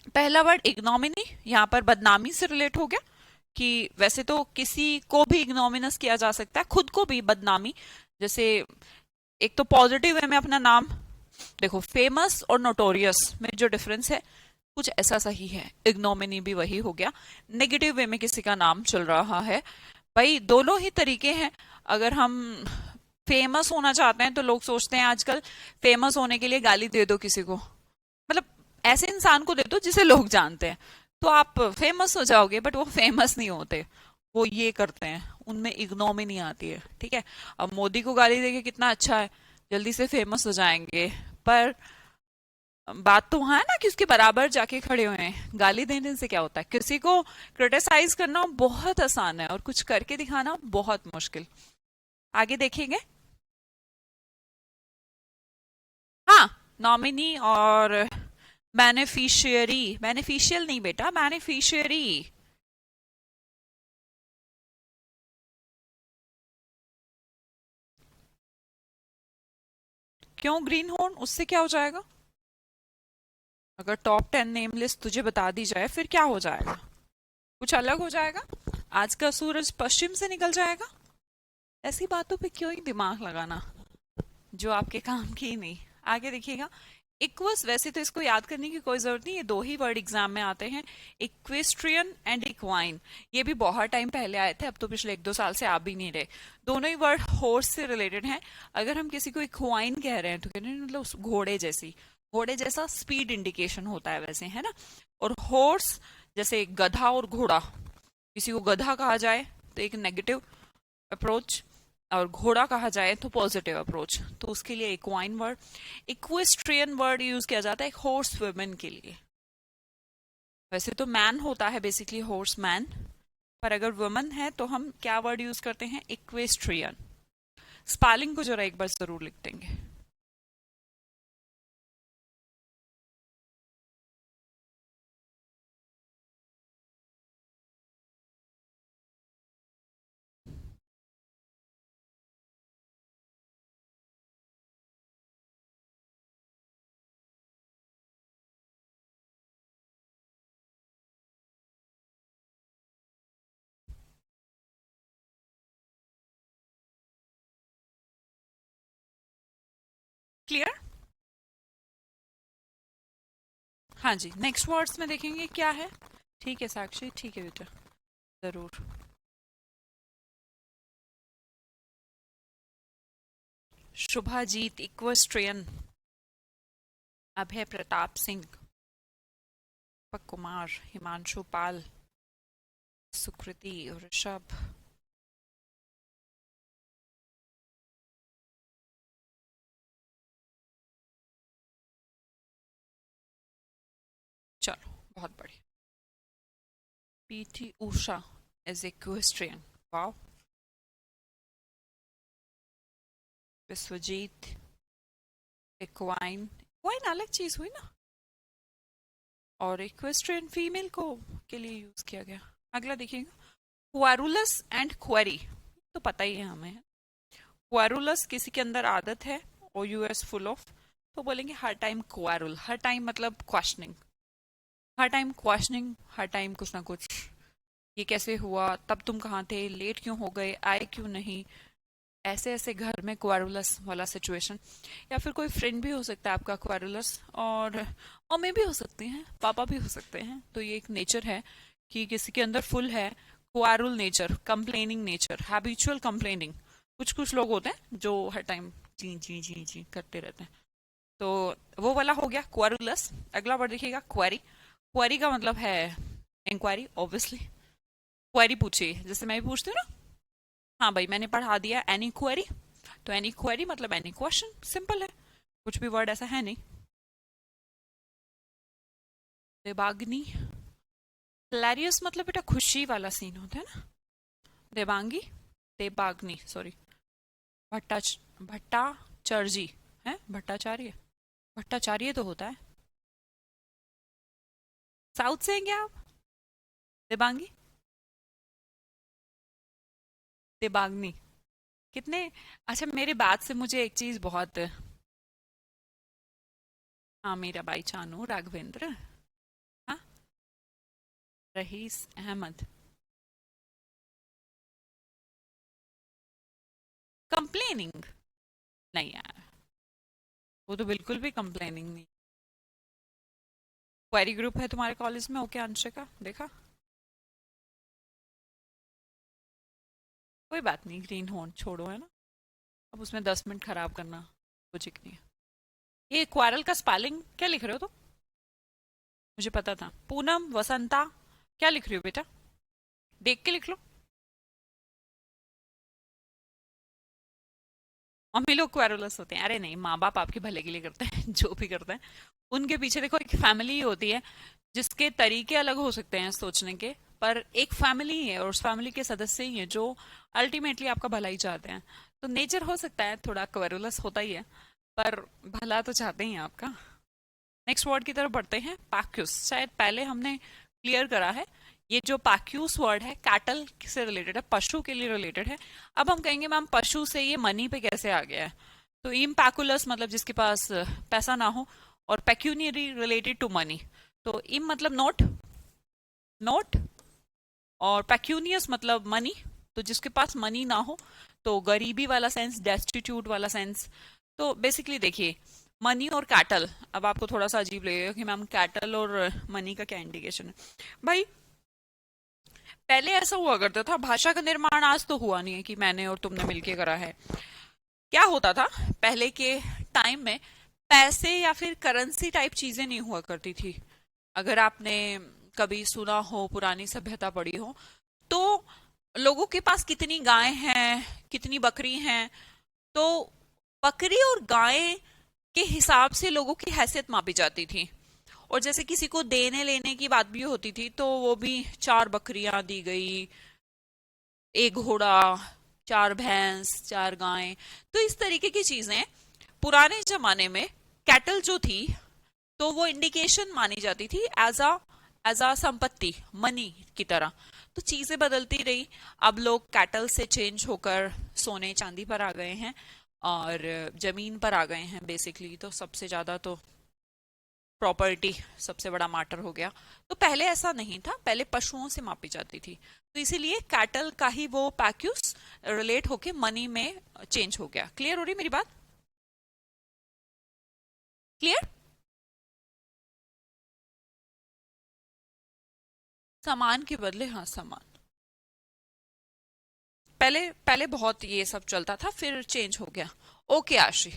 पहला वर्ड इग्नोमिनी, यहाँ पर बदनामी से रिलेट हो गया, कि वैसे तो किसी को भी इग्नोमिनस किया जा सकता है, खुद को भी बदनामी। जैसे एक तो पॉजिटिव वे में अपना नाम, देखो फेमस और नोटोरियस में जो डिफरेंस है कुछ ऐसा सही है, इग्नोमिनी भी वही हो गया। नेगेटिव वे में किसी का नाम चल रहा है, भाई दोनों ही तरीके हैं। अगर हम फेमस होना चाहते हैं, तो लोग सोचते हैं आजकल फेमस होने के लिए गाली दे दो किसी को, मतलब ऐसे इंसान को दे दो जिसे लोग जानते हैं, तो आप फेमस हो जाओगे, बट वो फेमस नहीं होते, वो ये करते हैं, उनमें इग्नोमिनी आती है। ठीक है, अब मोदी को गाली देके कितना अच्छा है, जल्दी से फेमस हो जाएंगे, पर बात तो वहां है ना कि उसके बराबर जाके खड़े हुए हैं। गाली देने से क्या होता है? किसी को क्रिटिसाइज करना बहुत आसान है, और कुछ करके दिखाना बहुत मुश्किल। आगे देखेंगे। हाँ, नॉमिनी और बेनिफिशियरी, बेनिफिशियल नहीं बेटा, बेनिफिशियरी। क्यों ग्रीन हॉर्न, उससे क्या हो जाएगा? अगर टॉप 10 नेम लिस्ट तुझे बता दी जाए, फिर क्या हो जाएगा? कुछ अलग हो जाएगा, आज का सूरज पश्चिम से निकल जाएगा। ऐसी बातों पे क्यों ही दिमाग लगाना जो आपके काम की ही नहीं। आगे देखिएगा, इक्वस वैसे तो इसको याद करने की कोई जरूरत नहीं, ये दो ही वर्ड एग्जाम में आते हैं, इक्वेस्ट्रियन एंड इक्वाइन। ये भी बहुत टाइम पहले आए थे, अब तो पिछले 1-2 साल से आ भी नहीं रहे। दोनों ही वर्ड हॉर्स से रिलेटेड हैं। अगर हम किसी को इक्वाइन कह रहे हैं तो कह रहे हैं मतलब घोड़े जैसी, घोड़े जैसा स्पीड इंडिकेशन होता है वैसे, है ना। और हॉर्स जैसे गधा और घोड़ा, किसी को गधा कहा जाए तो एक नेगेटिव अप्रोच, और घोड़ा कहा जाए तो पॉजिटिव अप्रोच, तो उसके लिए equine word. Equestrian word use किया जाता है एक हॉर्स वुमेन के लिए। वैसे तो मैन होता है बेसिकली हॉर्स मैन, पर अगर वुमन है तो हम क्या वर्ड यूज करते हैं, इक्वेस्ट्रियन। स्पेलिंग को जरा एक बार जरूर लिख देंगे। क्लियर? हाँ जी, नेक्स्ट वर्ड्स में देखेंगे क्या है। ठीक है साक्षी, ठीक है बेटा, जरूर। शुभाजीत इक्वेस्ट्रियन, अभय प्रताप सिंह, दीपक कुमार, हिमांशु पाल, सुकृति, ऋषभ। चलो बहुत बढ़िया। PT Usha is equestrian, wow. Vishwajit equine, equine अलग चीज हुई ना, और इक्वेस्ट्रियन फीमेल को के लिए यूज किया गया। अगला देखिएगा, क्वारुलस एंड क्वेरी, तो पता ही है हमें। क्वारुलस किसी के अंदर आदत है, ओ यूएस फुल ऑफ, तो बोलेंगे हर टाइम क्वारुल। हर टाइम मतलब क्वेश्चनिंग, हर टाइम क्वेश्चनिंग, हर टाइम कुछ ना कुछ, ये कैसे हुआ, तब तुम कहाँ थे, लेट क्यों हो गए, आए क्यों नहीं, ऐसे ऐसे घर में क्वारुलस वाला सिचुएशन। या फिर कोई फ्रेंड भी हो सकता है आपका क्वारुलस, और मम्मी भी हो सकती हैं, पापा भी हो सकते हैं। तो ये एक नेचर है कि किसी के अंदर फुल है quarrel nature, complaining nature, habitual complaining. कुछ कुछ लोग होते हैं जो हर टाइम जी जी जी जी करते रहते हैं, तो वो वाला हो गया क्वारुलस। अगला वर्ड देखिएगा, क्वेरी। क्वेरी का मतलब है इंक्वायरी, ऑब्वियसली। क्वेरी पूछिए, जैसे मैं भी पूछती हूँ ना, हाँ भाई मैंने पढ़ा दिया एनी क्वेरी, तो एनी क्वेरी मतलब एनी क्वेश्चन, सिंपल है, कुछ भी वर्ड ऐसा है नहीं। देबाग्नि, हिलेरियस मतलब बेटा खुशी वाला सीन होता है ना। देबांगी, देबाग्नि सॉरी, भट्टा भट्टाचार्जी है, भट्टाचार्य, भट्टाचार्य तो होता है। साउथ से हैं क्या आप? देबांगी, देबाग्नि, कितने। अच्छा मेरे बात से मुझे एक चीज बहुत, हाँ मेरा भाई चानू राघवेंद्र, हाँ, रईस अहमद, कंप्लेनिंग, नहीं यार, वो तो बिल्कुल भी कंप्लेनिंग नहीं। क्वेरी ग्रुप है तुम्हारे कॉलेज में, ओके अंशिका, देखा? कोई बात नहीं, ग्रीन हॉर्न छोड़ो, है ना, अब उसमें 10 मिनट खराब करना लॉजिक नहीं है। ये क्वारल का स्पेलिंग क्या लिख रहे हो तुम? मुझे पता था, पूनम वसंता, क्या लिख रही हो बेटा, देख के लिख लो। मम्मी लोग क्वेरुलस होते हैं, अरे नहीं, माँ बाप आपके भले के लिए करते हैं जो भी करते हैं। उनके पीछे देखो एक फैमिली ही होती है, जिसके तरीके अलग हो सकते हैं सोचने के, पर एक फैमिली ही है और उस फैमिली के सदस्य ही है जो अल्टीमेटली आपका भला ही चाहते हैं। तो नेचर हो सकता है थोड़ा क्वेरुलस होता ही है, पर भला तो चाहते ही हैं आपका। नेक्स्ट वर्ड की तरफ बढ़ते हैं, पैक्यूस, शायद पहले हमने क्लियर करा है। ये जो पैक्यूस वर्ड है कैटल से रिलेटेड है, पशु के लिए रिलेटेड है। अब हम कहेंगे मैम पशु से ये मनी पे कैसे आ गया है, तो इम पैकुलस मतलब जिसके पास पैसा ना हो, और पेक्यूनियरी रिलेटेड टू मनी, तो इम मतलब नोट, नोट, और पेक्यूनियस मतलब मनी, तो जिसके पास मनी ना हो, तो गरीबी वाला सेंस, डेस्टिट्यूट वाला सेंस। तो बेसिकली देखिए, मनी और कैटल। अब आपको थोड़ा सा अजीब लगेगा कि मैम कैटल और मनी का क्या इंडिकेशन है। भाई पहले ऐसा हुआ करता था, भाषा का निर्माण आज तो हुआ नहीं है कि मैंने और तुमने मिलके करा है। क्या होता था पहले के टाइम में, पैसे या फिर करेंसी टाइप चीजें नहीं हुआ करती थी। अगर आपने कभी सुना हो, पुरानी सभ्यता पढ़ी हो, तो लोगों के पास कितनी गाय हैं, कितनी बकरी हैं, तो बकरी और गाय के हिसाब से लोगों की हैसियत मापी जाती थी। और जैसे किसी को देने लेने की बात भी होती थी, तो वो भी 4 बकरियां दी गई, एक घोड़ा, 4 भैंस, 4 गायें। तो इस तरीके की चीजें पुराने जमाने में कैटल जो थी, तो वो इंडिकेशन मानी जाती थी एज अ संपत्ति, मनी की तरह। तो चीजें बदलती रही। अब लोग कैटल से चेंज होकर सोने चांदी पर आ गए हैं और जमीन पर आ गए हैं बेसिकली। तो सबसे ज्यादा तो प्रॉपर्टी सबसे बड़ा मैटर हो गया। तो पहले ऐसा नहीं था, पहले पशुओं से मापी जाती थी। तो इसीलिए कैटल का ही वो पैक्यूस रिलेट होके मनी में चेंज हो गया। क्लियर हो रही मेरी बात? क्लियर? सामान के बदले, हाँ सामान। पहले पहले बहुत ये सब चलता था, फिर चेंज हो गया। ओके आशी,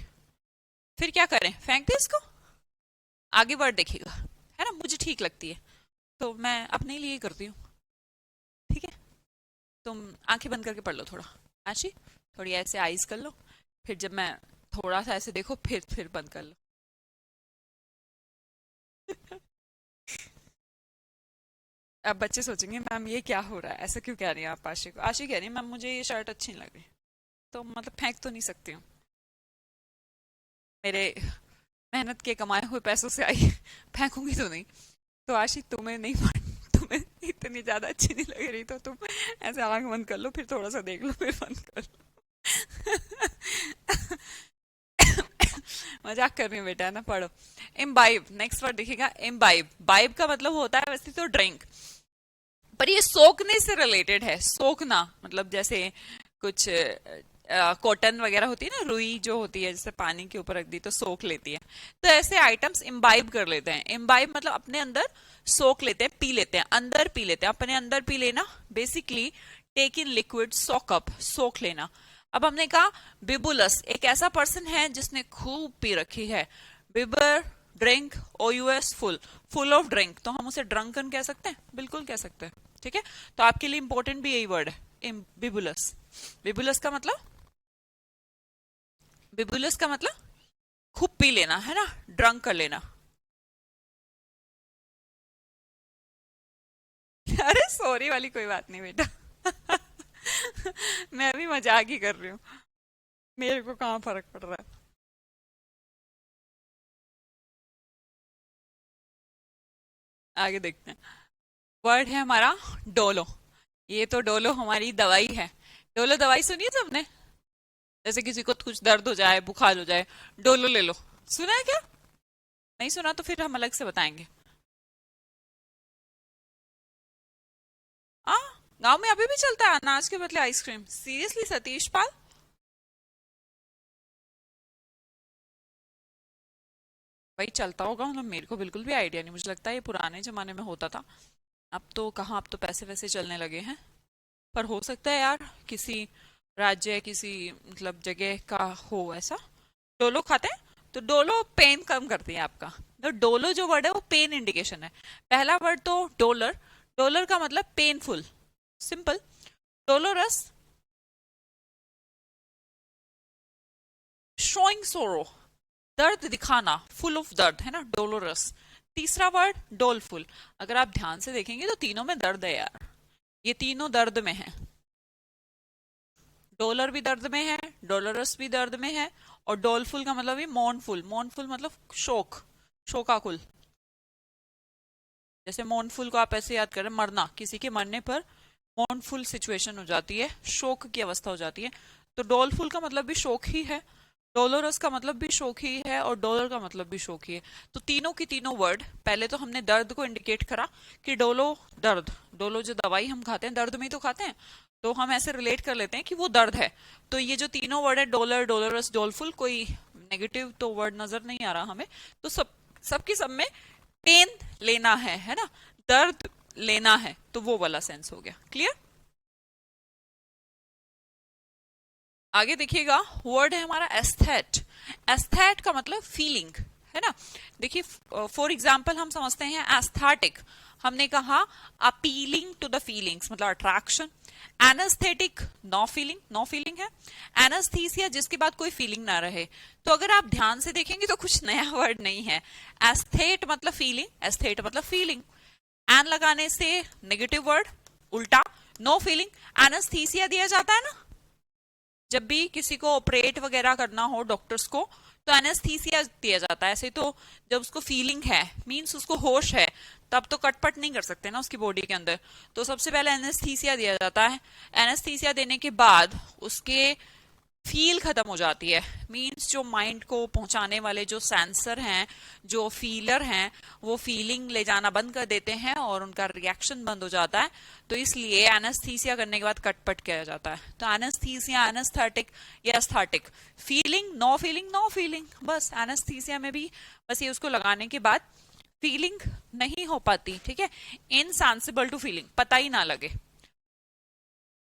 फिर क्या करें, फेंक दे इसको? आगे वर्ड देखिएगा, है ना, मुझे ठीक लगती है तो मैं अपने लिए ही करती हूँ। ठीक है, तुम आंखें बंद करके पढ़ लो थोड़ा। आशी, थोड़ी ऐसे आइज कर लो, फिर जब मैं थोड़ा सा ऐसे देखो, फिर बंद कर लो। अब बच्चे सोचेंगे मैम ये क्या हो रहा है, ऐसा क्यों कह रही है आप आशी को? आशी कह रही है मैम मुझे ये शर्ट अच्छी नहीं लग रही। तो मतलब फेंक तो नहीं सकती हूँ, मेरे मेहनत के कमाए हुए पैसों से आई, फेंकूंगी तो नहीं। तो आशी तुम्हें नहीं तुम्हें इतनी ज्यादा अच्छी नहीं लग रही, तो तुम ऐसे आंख बंद कर लो, फिर थोड़ा सा देख लो, फिर बंद कर लो। मजाक कर रही हूँ बेटा, है ना, पढ़ो। इम्बाइब, नेक्स्ट वर्ड देखिएगा, इम्बाइब। बाइब का मतलब होता है वैसे तो ड्रिंक, पर ये सोखने से रिलेटेड है। सोखना मतलब जैसे कुछ कॉटन वगैरह होती है ना, रुई जो होती है, जैसे पानी के ऊपर रख दी तो सोख लेती है। तो ऐसे आइटम्स इम्बाइब कर लेते हैं। इम्बाइब मतलब अपने अंदर सोख लेते हैं, पी लेते हैं, अंदर पी लेते हैं, अपने अंदर पी लेना। Basically take in liquid, soak up, सोख लेना। अब हमने कहा बिबुलस एक ऐसा पर्सन है जिसने खूब पी रखी है। Bieber, drink, OUS, full, full of drink, तो हम उसे ड्रंकन कह सकते हैं, बिल्कुल कह सकते हैं। ठीक है, तो आपके लिए इंपॉर्टेंट भी यही वर्ड है, बिबुलस। बिबुलस का मतलब, बिबुलस का मतलब खूब पी लेना, है ना, ड्रंक कर लेना। अरे सॉरी वाली कोई बात नहीं बेटा। मैं भी मजाक ही कर रही हूँ, मेरे को कहाँ फर्क पड़ रहा है। आगे देखते हैं। वर्ड है हमारा डोलो। ये तो डोलो हमारी दवाई है। डोलो दवाई सुनी है सबने? जैसे किसी को कुछ दर्द हो जाए, बुखार हो जाए, डोलो ले लो। सुना है क्या? नहीं सुना तो फिर हम अलग से बताएंगे। आ गांव में अभी भी चलता है अनाज के बदले आइसक्रीम? सीरियसली सतीश पाल? भाई चलता होगा, मतलब मेरे को बिल्कुल भी आइडिया नहीं, मुझे लगता है ये पुराने जमाने में होता था। अब तो कहाँ, अब तो पैसे वैसे चलने लगे हैं। पर हो सकता है यार किसी राज्य, किसी मतलब जगह का हो ऐसा। डोलो खाते हैं, तो डोलो पेन कम करती है आपका। तो डोलो जो वर्ड है वो पेन इंडिकेशन है। पहला वर्ड तो डोलर। डोलर का मतलब पेनफुल, सिंपल। डोलोरस, शोइंग सोरो, दर्द दिखाना, फुल ऑफ दर्द, है ना, डोलोरस। तीसरा वर्ड डोलफुल। अगर आप ध्यान से देखेंगे तो तीनों में दर्द है यार, ये तीनों दर्द में है। डॉलर भी दर्द में है, डॉलरस भी दर्द में है, और डोलफुल का मतलब भी मौनफुल। मौनफुल मतलब शोक, शोकाकुल। जैसे मौनफुल को आप ऐसे याद करें, मरना, किसी के मरने पर मौनफुल सिचुएशन हो जाती है, शोक की अवस्था हो जाती है। तो डोलफुल का मतलब भी शोक ही है, डोलोरस का मतलब भी शोक ही है, और डॉलर का मतलब भी शोक ही है। तो तीनों की तीनों वर्ड, पहले तो हमने दर्द को इंडिकेट करा कि डोलो दर्द, डोलो जो दवाई हम खाते हैं दर्द में ही तो खाते हैं, तो हम ऐसे रिलेट कर लेते हैं कि वो दर्द है। तो ये जो तीनों वर्ड है, डॉलर, डोलोरस, डोलफुल, कोई नेगेटिव तो वर्ड नजर नहीं आ रहा हमें, तो सबकी सब में पेन लेना है ना, दर्द लेना है, तो वो वाला सेंस हो गया। क्लियर? आगे देखिएगा, वर्ड है हमारा एस्थेट। एस्थेट का मतलब फीलिंग है ना। देखिए फॉर एग्जाम्पल हम समझते हैं एस्थेटिक, हमने कहा अपीलिंग टू द फीलिंग्स, मतलब attraction. Anaesthetic no feeling, no feeling है। एनेस्थीसिया जिसके बाद कोई फीलिंग ना रहे। तो अगर आप ध्यान से देखेंगे तो कुछ नया वर्ड नहीं है। एस्थेट मतलब फीलिंग, एस्थेट मतलब फीलिंग। एन लगाने से नेगेटिव वर्ड, उल्टा नो फीलिंग। एनेस्थीसिया दिया जाता है ना जब भी किसी को ऑपरेट वगैरह करना हो डॉक्टर्स को, तो एनेस्थीसिया दिया जाता है। ऐसे तो जब उसको फीलिंग है, मींस उसको होश है, तब तो कटपट नहीं कर सकते ना उसकी बॉडी के अंदर, तो सबसे पहले एनेस्थीसिया दिया जाता है। एनेस्थीसिया देने के बाद उसके फील खत्म हो जाती है, मींस जो माइंड को पहुंचाने वाले जो सेंसर हैं, जो फीलर हैं, वो फीलिंग ले जाना बंद कर देते हैं और उनका रिएक्शन बंद हो जाता है। तो इसलिए एनेस्थीसिया करने के बाद कटपट किया जाता है। तो एनेस्थीसिया, एनेस्थेटिक या aesthetic, feeling no feeling no feeling, बस एनेस्थीसिया में भी बस ये उसको लगाने के बाद फीलिंग नहीं हो पाती, ठीक है। इनसेंसिबल टू फीलिंग, पता ही ना लगे।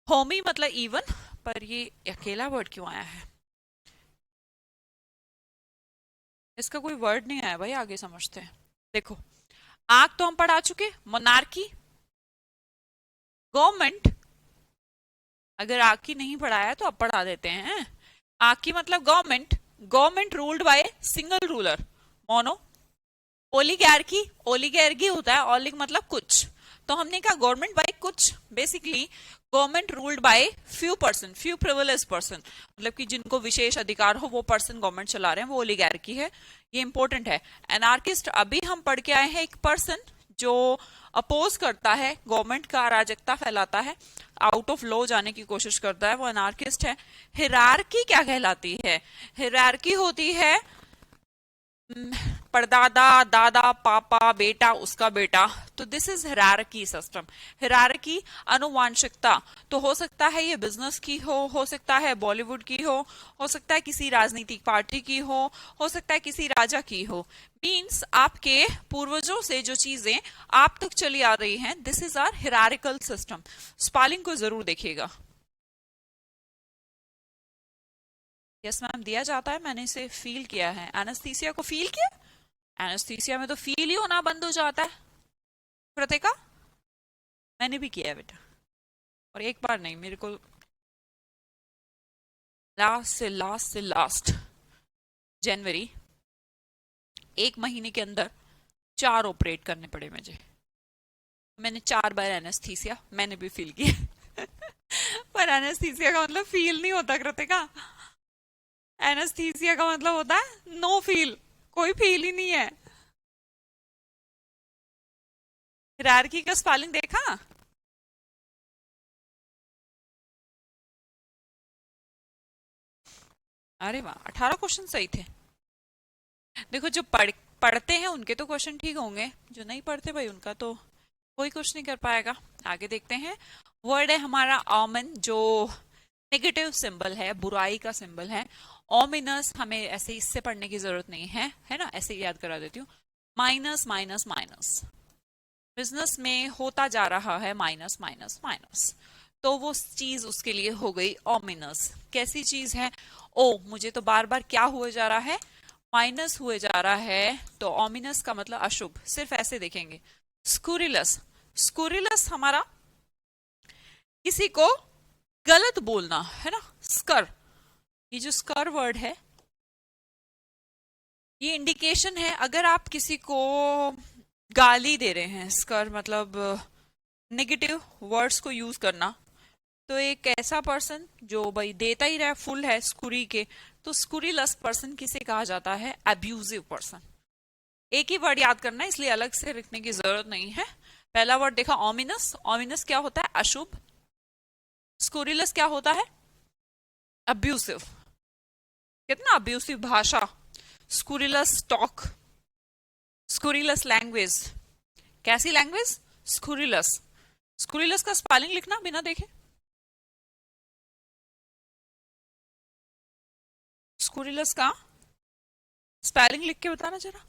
होमी मतलब इवन, पर ये अकेला वर्ड क्यों आया है, इसका कोई वर्ड नहीं आया भाई, आगे समझते हैं। देखो आग तो हम पढ़ा चुके, मोनार्की, गवर्नमेंट। अगर आग की नहीं पढ़ाया तो अब पढ़ा देते हैं। आग की मतलब government, government ruled by single ruler, mono. Oligarchy, oligarchy होता है, ओलिग मतलब कुछ, तो हमने कहा गवर्नमेंट बाय कुछ, basically government ruled by few person, few privilege person, मतलब कि जिनको विशेष अधिकार हो वो पर्सन गवर्नमेंट चला रहे हैं, वो ओलिगैर्की है। ये इंपॉर्टेंट है। एनार्किस्ट अभी हम पढ़ के आए हैं, एक पर्सन जो अपोज करता है, गवर्नमेंट का अराजकता फैलाता है, आउट ऑफ लॉ जाने की कोशिश करता है, वो एनार्किस्ट है। हिरार्की क्या कहलाती है? हिरार्की होती है परदादा, दादा, पापा, बेटा, उसका बेटा, तो this is hierarchy system. Hierarchy अनुवांशिकता, तो हो सकता है ये बिजनेस की हो सकता है बॉलीवुड की हो सकता है किसी राजनीतिक पार्टी की हो सकता है किसी राजा की हो। मीन्स आपके पूर्वजों से जो चीजें आप तक चली आ रही हैं, this is our hierarchical system. Spelling को जरूर देखिएगा। यस मैम, दिया जाता है, मैंने इसे फील किया है। एनेस्थीसिया को फील किया? एनेस्थीसिया में तो फील ही होना बंद हो जाता है कृतिका, मैंने भी किया है बेटा, और एक बार नहीं, मेरे को लास्ट जनवरी, एक महीने के अंदर 4 ऑपरेट करने पड़े मुझे। मैंने 4 बार एनेस्थीसिया मैंने भी फील किया पर एनेस्थीसिया का मतलब फील नहीं होता कृतिका, एनेस्थीसिया का मतलब होता है नो फील, कोई फील ही नहीं है। हिरार्की का स्पेलिंग देखा? अरे वाह, 18 क्वेश्चन सही थे। देखो जो पढ़ते हैं उनके तो क्वेश्चन ठीक होंगे, जो नहीं पढ़ते भाई उनका तो कोई कुछ नहीं कर पाएगा। आगे देखते हैं, वर्ड है हमारा ऑमन, जो नेगेटिव सिंबल है, बुराई का सिंबल है। ओमिनस हमें ऐसे इससे पढ़ने की जरूरत नहीं है ना, ऐसे याद करा देती हूँ। माइनस माइनस माइनस, बिजनेस में होता जा रहा है माइनस माइनस माइनस, तो वो चीज उसके लिए हो गई ओमिनस। कैसी चीज है? ओ, मुझे तो बार बार क्या हुए जा रहा है, माइनस हुए जा रहा है, तो ओमिनस का मतलब अशुभ। सिर्फ ऐसे देखेंगे। स्कुरिलस, स्कुरिलस हमारा किसी को गलत बोलना है ना, स्कर, ये जो स्कर वर्ड है, ये इंडिकेशन है अगर आप किसी को गाली दे रहे हैं, स्कर मतलब नेगेटिव वर्ड्स को यूज करना, तो एक ऐसा पर्सन जो भाई देता ही रहा फुल है स्कुरी के, तो स्कुरीलस पर्सन किसे कहा जाता है? Abusive person. एक ही वर्ड याद करना है, इसलिए अलग से लिखने की जरूरत नहीं है। पहला वर्ड देखा ओमिनस, ओमिनस क्या होता है? अशुभ। स्कुरीलस क्या होता है? अब्यूसिव। कितना अब्यूसिव भाषा, स्कुरीलस टॉक, स्कुरीलस लैंग्वेज। कैसी लैंग्वेज? स्कुरीलस। स्कुरीलस का स्पेलिंग लिखना बिना देखे, स्कुरीलस का स्पेलिंग लिख के बताना जरा।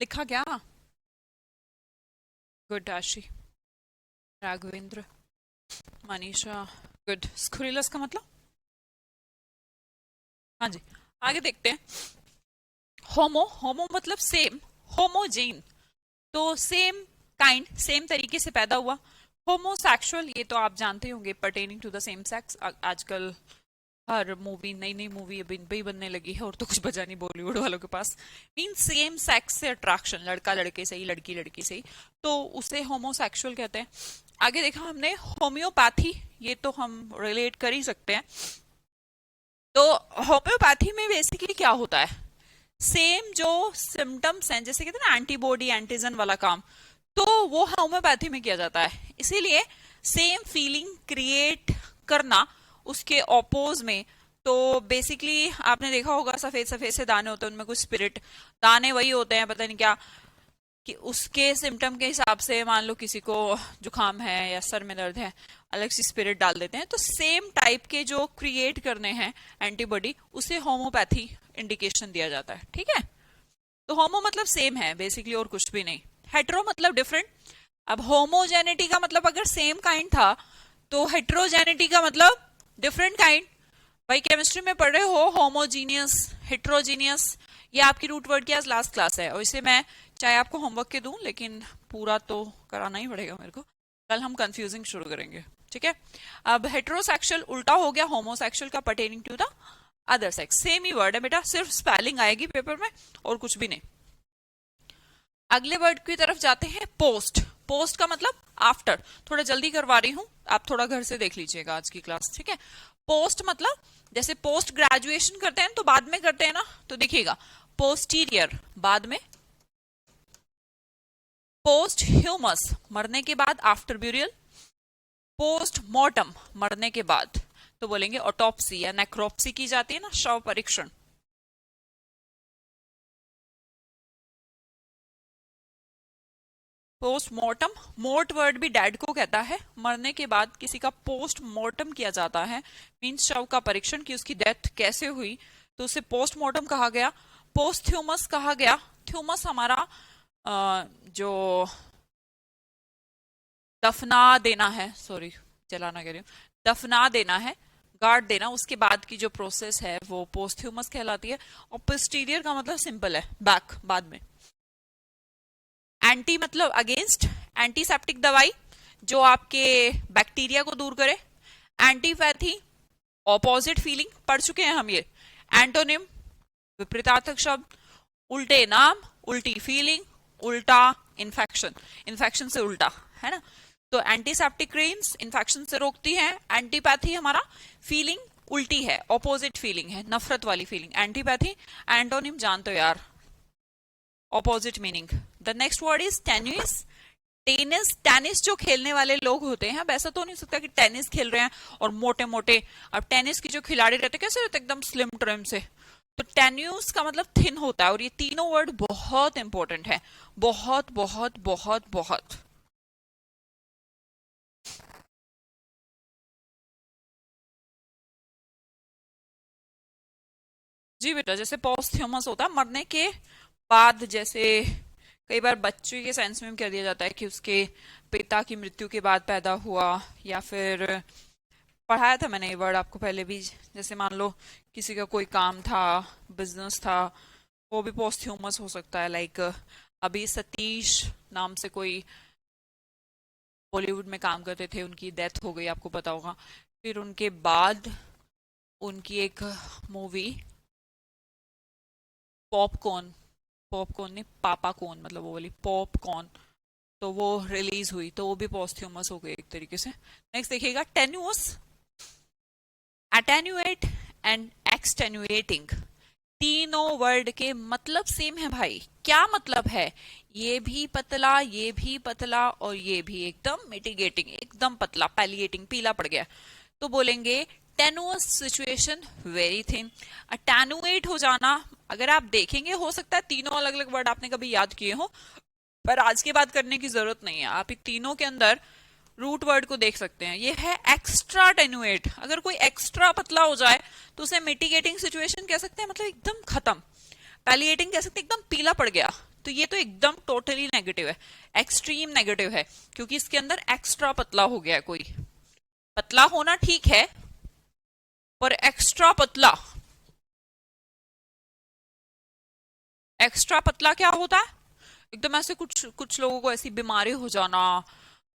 लिखा क्या? गुड आशी, राघवेंद्र, मनीषा। गुड। स्कुरिलस का मतलब? हाँ जी। आगे देखते हैं। होमो, होमो मतलब सेम, होमोजेन, तो सेम काइंड, सेम तरीके से पैदा हुआ। होमोसेक्सुअल, ये तो आप जानते होंगे, pertaining to the same sex. आजकल हर मूवी, नई नई मूवी अभी भी बनने लगी है, और तो कुछ बचा नहीं बॉलीवुड वालों के पास। मीन सेम सेक्स से अट्रैक्शन, लड़का लड़के से ही, लड़की लड़की से ही, तो उसे होमोसेक्सुअल कहते हैं। आगे देखा हमने होम्योपैथी, ये तो हम रिलेट कर ही सकते हैं। तो होम्योपैथी में बेसिकली क्या होता है, सेम जो सिम्टम्स हैं, जैसे कहते हैं ना एंटीबॉडी एंटीजन वाला काम, तो वो होम्योपैथी में किया जाता है। इसीलिए सेम फीलिंग क्रिएट करना उसके ऑपोज में। तो बेसिकली आपने देखा होगा सफेद सफेद से दाने होते हैं, उनमें कुछ स्पिरिट दाने वही होते हैं, पता नहीं क्या, कि उसके सिम्टम के हिसाब से मान लो किसी को जुकाम है या सर में दर्द है, अलग सी स्पिरिट डाल देते हैं। तो सेम टाइप के जो क्रिएट करने हैं एंटीबॉडी, उसे होम्योपैथी इंडिकेशन दिया जाता है। ठीक है, तो होमो मतलब सेम है बेसिकली, और कुछ भी नहीं। हेट्रो मतलब डिफरेंट। अब होमोजेनिटी का मतलब अगर सेम काइंड था, तो हेट्रोजेनिटी का मतलब डिफरेंट काइंड। भाई केमिस्ट्री में पढ़ रहे हो होमोजीनियस, हेट्रोजीनियस, ये आपकी रूट वर्ड की आज लास्ट क्लास है, और इसे मैं चाहे आपको होमवर्क के दूं, लेकिन पूरा तो कराना ही पड़ेगा मेरे को, कल हम कंफ्यूजिंग शुरू करेंगे। ठीक है, अब हेट्रोसेक्सुअल उल्टा हो गया होमोसेक्सुअल का, pertaining to the other sex. Same ही वर्ड है बेटा, सिर्फ स्पेलिंग आएगी पेपर में और कुछ भी नहीं। अगले वर्ड की तरफ जाते हैं, पोस्ट। पोस्ट का मतलब आफ्टर। थोड़ा जल्दी करवा रही हूं, आप थोड़ा घर से देख लीजिएगा आज की क्लास। ठीक है, पोस्ट मतलब जैसे पोस्ट ग्रेजुएशन करते हैं तो बाद में करते हैं ना, तो देखिएगा पोस्टीरियर बाद में, पोस्ट ह्यूमस मरने के बाद, आफ्टर ब्यूरियल, पोस्ट मॉर्टम मरने के बाद, तो बोलेंगे ऑटोप्सी या नेक्रोप्सी की जाती है ना, शव परीक्षण। पोस्टमार्टम, मोर्ट वर्ड भी डैड को कहता है, मरने के बाद किसी का पोस्टमार्टम किया जाता है, मीन्स शव का परीक्षण कि उसकी डेथ कैसे हुई, तो उसे पोस्टमार्टम कहा गया। पोस्ट्यूमस कहा गया, थ्यूमस हमारा जो दफना देना है, सॉरी जलाना कह रही हूँ, दफना देना है, गार्ड देना, उसके बाद की जो प्रोसेस है वो पोस्ट्यूमस कहलाती है। और पोस्टीरियर का मतलब सिंपल है, बैक, बाद में। एंटी मतलब अगेंस्ट, एंटीसेप्टिक दवाई जो आपके बैक्टीरिया को दूर करे। एंटीपैथी ऑपोजिट फीलिंग, पढ़ चुके हैं हम ये। एंटोनिम विपरीतार्थक शब्द, उल्टे नाम, उल्टी फीलिंग, उल्टा इन्फेक्शन, इन्फेक्शन से उल्टा, है ना। तो एंटीसेप्टिक क्रीम्स इन्फेक्शन से रोकती है। एंटीपैथी हमारा फीलिंग उल्टी है, ऑपोजिट फीलिंग है, नफरत वाली फीलिंग, एंटीपैथी। एंटोनिम जानते हो यार, opposite meaning. The next word is tennis. Tennis, tennis जो खेलने वाले लोग होते हैं, अब ऐसा तो नहीं सकता कि टेनिस खेल रहे हैं और मोटे मोटे, अब टेनिस की जो खिलाड़ी रहते कैसे रहते, एकदम स्लिम ट्रिम से। तो टेन्यूस का मतलब थिन होता है, और ये तीनों वर्ड बहुत इंपॉर्टेंट है, बहुत बहुत बहुत बहुत। जी बेटा, जैसे पोस्थ्यूमस होता है मरने के बाद, जैसे कई बार बच्चे के सेंस में कह दिया जाता है कि उसके पिता की मृत्यु के बाद पैदा हुआ, या फिर पढ़ाया था मैंने ये वर्ड आपको पहले भी, जैसे मान लो किसी का कोई काम था, बिजनेस था, वो भी पोस्ट्यूमस हो सकता है। लाइक अभी सतीश नाम से कोई बॉलीवुड में काम करते थे, उनकी डेथ हो गई, आपको पता होगा। फिर उनके बाद उनकी एक मूवी पॉपकॉर्न, पॉपकॉर्न नहीं पापा कॉर्न, मतलब वो वाली पॉपकॉर्न, तो वो रिलीज हुई, तो वो भी पोस्ट्यूमस हो गई एक तरीके से। नेक्स्ट देखिएगा, टेन्यूअस, अटेन्यूएट एंड एक्सटेन्यूएटिंग, तीनों वर्ड के मतलब सेम है भाई। क्या मतलब है, ये भी पतला, ये भी पतला, और ये भी एकदम मिटिगेटिंग, एकदम पतला, पैलिएटिंग, पीला पड़ गया, तो बोलेंगे टेनुअस सिचुएशन, वेरी थिन। अटेनुएट हो जाना, अगर आप देखेंगे हो सकता है तीनों अलग अलग वर्ड आपने कभी याद किए हो, पर आज की बात करने की जरूरत नहीं है। आप इन तीनों के अंदर रूट वर्ड को देख सकते हैं। ये है एक्स्ट्रा टेनुएट। अगर कोई एक्स्ट्रा पतला हो जाए तो उसे मिटिगेटिंग सिचुएशन कह सकते हैं, मतलब एकदम खत्म। पैलिएटिंग कह सकते हैं एकदम पीला पड़ गया। तो ये तो एकदम टोटली नेगेटिव है, एक्सट्रीम नेगेटिव है, क्योंकि इसके अंदर एक्स्ट्रा पतला हो गया। कोई पतला होना ठीक है, पर एक्स्ट्रा पतला, एक्स्ट्रा पतला क्या होता है? एकदम ऐसे कुछ कुछ लोगों को ऐसी बीमारी हो जाना,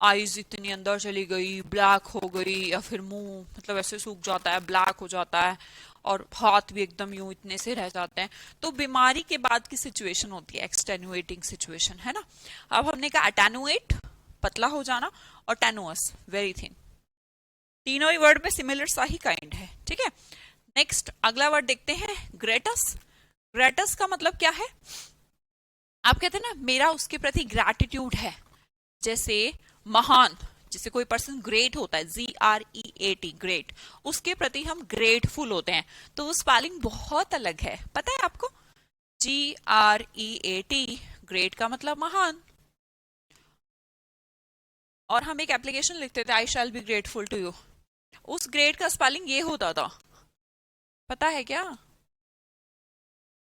आईज इतनी अंदर चली गई, ब्लैक हो गई, या फिर मुंह मतलब ऐसे सूख जाता है, ब्लैक हो जाता है, और हाथ भी एकदम यूं इतने से रह जाते हैं। तो बीमारी के बाद की सिचुएशन होती है एक्सटेनुएटिंग सिचुएशन, है ना। अब हमने कहा अटेनुएट पतला हो जाना, और टेनुअस वेरी थिन। तीनों ही वर्ड में सिमिलर सा ही काइंड है, ठीक है। नेक्स्ट अगला वर्ड देखते हैं, ग्रेटस। ग्रेटस का मतलब क्या है? आप कहते हैं ना मेरा उसके प्रति ग्रैटिट्यूड है, जैसे महान, जैसे कोई पर्सन ग्रेट होता है, GREAT ग्रेट, उसके प्रति हम ग्रेटफुल होते हैं। तो वो स्पेलिंग बहुत अलग है, पता है आपको? GREAT ग्रेट का मतलब महान, और हम एक एप्लीकेशन लिखते थे, I shall be grateful to you. उस ग्रेट का स्पेलिंग ये होता था, पता है क्या?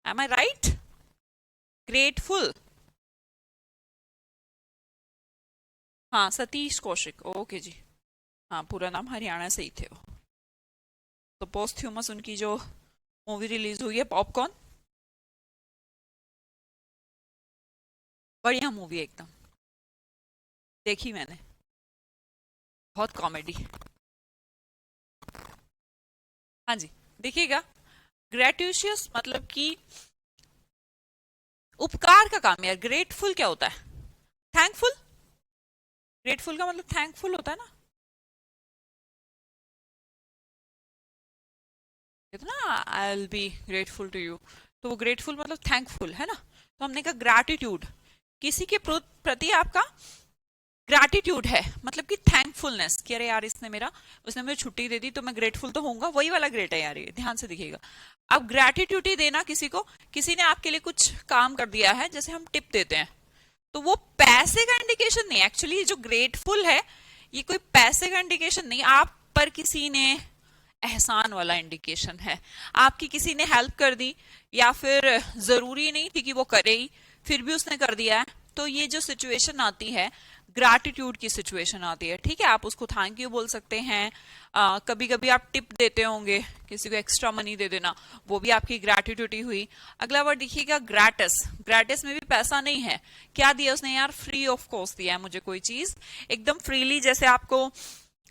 Am I right? ग्रेटफुल। हाँ, सतीश कौशिक, ओके जी। हाँ, पूरा नाम हरियाणा से ही थे वो। तो पोस्टह्यूमस उनकी जो मूवी रिलीज हुई है पॉपकॉर्न, बढ़िया मूवी एकदम, देखी मैंने, बहुत कॉमेडी। हाँ जी, देखिएगा। ग्रेटिशियस मतलब कि उपकार का काम यार। ग्रेटफुल क्या होता है? थैंकफुल। ग्रेटफुल का मतलब थैंकफुल होता है ना, ना I will be grateful to you, तो वो ग्रेटफुल मतलब थैंकफुल, है ना। तो हमने कहा ग्रैटिट्यूड, किसी के प्रति आपका ग्रैटिट्यूड है, मतलब कि थैंकफुलनेस कि अरे यार उसने मुझे छुट्टी दे दी तो मैं ग्रेटफुल तो होऊंगा, वही वाला ग्रेट है यार, ये ध्यान से दिखेगा। अब ग्रैटिट्यूड ही देना किसी को, किसी ने आपके लिए कुछ काम कर दिया है, जैसे हम टिप देते हैं, तो वो पैसे का इंडिकेशन नहीं। एक्चुअली जो ग्रेटफुल है ये कोई पैसे का इंडिकेशन नहीं, आप पर किसी ने एहसान वाला इंडिकेशन है। आपकी किसी ने हेल्प कर दी, या फिर जरूरी नहीं थी कि वो करे ही, फिर भी उसने कर दिया है, तो ये जो सिचुएशन आती है ग्रैटिट्यूड की सिचुएशन आती है, ठीक है। आप उसको थैंक यू बोल सकते हैं। कभी कभी आप टिप देते होंगे, किसी को एक्स्ट्रा मनी दे देना, वो भी आपकी ग्रैटिट्यूड ही हुई। अगला वर्ड देखिएगा, ग्रैटिस। ग्रैटिस में भी पैसा नहीं है। क्या दिया उसने यार? फ्री ऑफ कॉस्ट दिया है मुझे कोई चीज, एकदम फ्रीली। जैसे आपको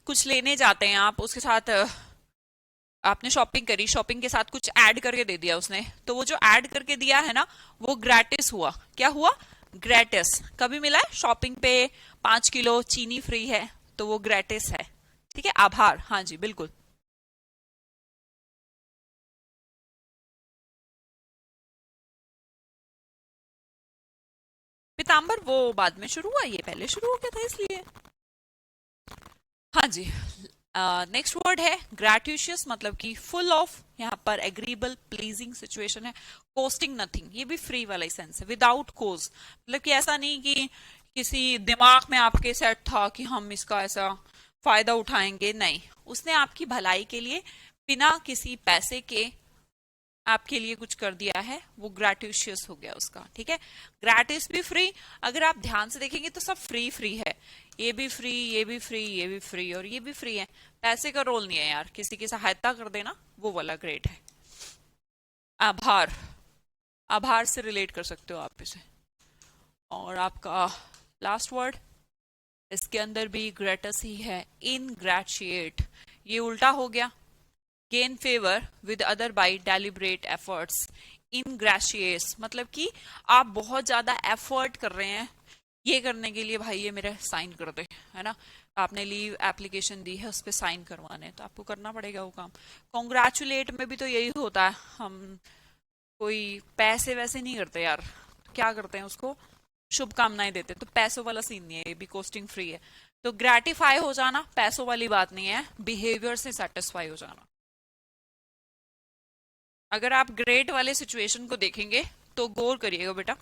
कुछ लेने जाते हैं, आप उसके साथ आपने शॉपिंग करी, शॉपिंग के साथ कुछ ऐड करके दे दिया उसने, तो वो जो ऐड करके दिया है ना, वो ग्रैटिस हुआ। क्या हुआ? ग्रैटिस। कभी मिला है शॉपिंग पे 5 किलो चीनी फ्री है, तो वो ग्रैटिस है, ठीक है। आभार, हाँ जी बिल्कुल। पीताम्बर वो बाद में शुरू हुआ, ये पहले शुरू हो गया था इसलिए। हाँ जी। नेक्स्ट वर्ड है ग्रैटिशियस, मतलब कि फुल ऑफ, यहाँ पर एग्रीबल प्लीजिंग सिचुएशन है। कोस्टिंग नथिंग, ये भी फ्री वाला ही सेंस है, विदाउट कोज, मतलब कि ऐसा नहीं कि किसी दिमाग में आपके सेट था कि हम इसका ऐसा फायदा उठाएंगे, नहीं, उसने आपकी भलाई के लिए बिना किसी पैसे के आपके लिए कुछ कर दिया है, वो ग्रैटिशियस हो गया उसका, ठीक है। ग्रैटिस भी फ्री, अगर आप ध्यान से देखेंगे तो सब फ्री फ्री है, ये भी फ्री, ये भी फ्री, ये भी फ्री, और ये भी फ्री है। पैसे का रोल नहीं है यार, किसी की सहायता कर देना, वो वाला ग्रेट है। आभार, आभार से रिलेट कर सकते हो आप इसे। और आपका लास्ट वर्ड, इसके अंदर भी ग्रेटस ही है, इनग्रैटिएट, ये उल्टा हो गया। Gain favour with other by deliberate efforts. Ingracious मतलब कि आप बहुत ज्यादा एफर्ट कर रहे हैं ये करने के लिए, भाई ये मेरा साइन कर दे, है ना। आपने लीव एप्लीकेशन दी है, उस पर साइन करवाने, तो आपको करना पड़ेगा वो काम। कॉन्ग्रेचुलेट में भी तो यही होता है, हम कोई पैसे वैसे नहीं करते यार, तो क्या करते हैं उसको, शुभकामनाएं देते, तो पैसों वाला सीन नहीं है, ये भी कोस्टिंग फ्री है। तो ग्रेटिफाई हो जाना पैसों वाली बात नहीं है, बिहेवियर से सेटिस्फाई हो जाना। अगर आप ग्रेट वाले सिचुएशन को देखेंगे तो गौर करिएगा बेटा,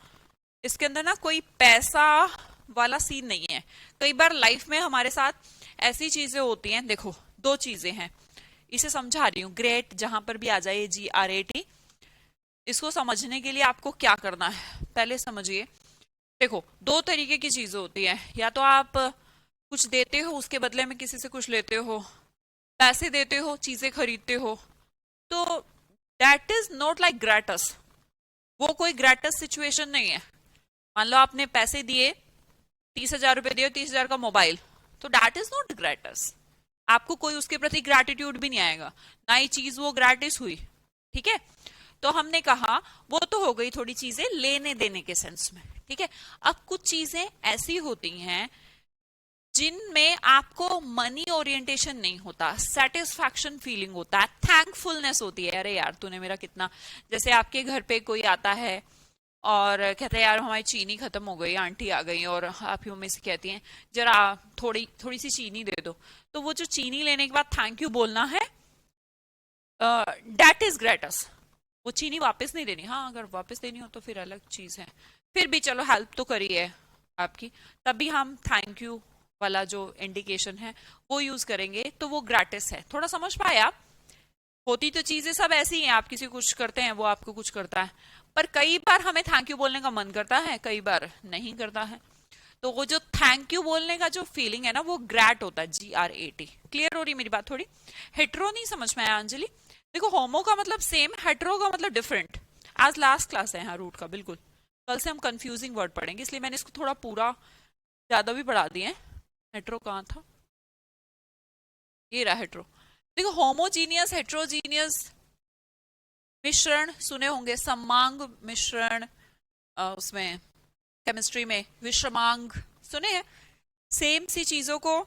इसके अंदर ना कोई पैसा वाला सीन नहीं है। कई बार लाइफ में हमारे साथ ऐसी चीजें होती हैं, देखो दो चीजें हैं, इसे समझा रही हूँ। ग्रेट जहां पर भी आ जाए GRAT, इसको समझने के लिए आपको क्या करना है पहले समझिए। देखो दो तरीके की चीजें होती है, या तो आप कुछ देते हो उसके बदले में किसी से कुछ लेते हो, पैसे देते हो चीजें खरीदते हो, तो दैट इज नॉट लाइक ग्रेटस। वो कोई ग्रेटस सिचुएशन नहीं है। मान लो आपने पैसे दिए, 30,000 रुपए दिए, 30,000 का मोबाइल, तो दैट इज नॉट ग्रेटस। आपको कोई उसके प्रति ग्रैटिट्यूड भी नहीं आएगा, ना ही चीज वो ग्रेटिस हुई। ठीक है, तो हमने कहा वो तो हो गई थोड़ी चीजें लेने देने के सेंस में। ठीक है, अब कुछ चीजें ऐसी होती हैं जिनमें आपको मनी ओरिएंटेशन नहीं होता, सेटिस्फैक्शन फीलिंग होता है, थैंकफुलनेस होती है। अरे यार तूने मेरा कितना, जैसे आपके घर पे कोई आता है और कहते हैं यार हमारी चीनी खत्म हो गई, आंटी आ गई और आप ही मम्मी से कहती हैं जरा थोड़ी थोड़ी सी चीनी दे दो, तो वो जो चीनी लेने के बाद थैंक यू बोलना है, डेट इज ग्रेटस। वो चीनी वापस नहीं देनी, हाँ अगर वापस देनी हो तो फिर अलग चीज है, फिर भी चलो हेल्प तो करी है आपकी, तभी हम थैंक यू वाला जो इंडिकेशन है वो यूज करेंगे, तो वो ग्रेटिस है। थोड़ा समझ पाए आप? होती तो चीजें सब ऐसी हैं, आप किसी को कुछ करते हैं वो आपको कुछ करता है, पर कई बार हमें थैंक यू बोलने का मन करता है, कई बार नहीं करता है। तो वो जो थैंक यू बोलने का जो फीलिंग है ना, वो ग्रैट होता है, GRAT। क्लियर हो रही मेरी बात? थोड़ी हेट्रो नहीं समझ में आया अंजलि? देखो होमो का मतलब सेम, हेट्रो का मतलब डिफरेंट। आज लास्ट क्लास है यहाँ रूट का, बिल्कुल कल से हम कंफ्यूजिंग वर्ड पढ़ेंगे, इसलिए मैंने इसको थोड़ा पूरा ज्यादा भी पढ़ा दिए। हेट्रो कहाँ था, ये रहा हेट्रो। देखो होमोजीनियस हेट्रोजीनियस मिश्रण सुने होंगे, समांग मिश्रण, उसमें केमिस्ट्री में विषमांग सुने हैं। सेम सी चीजों को,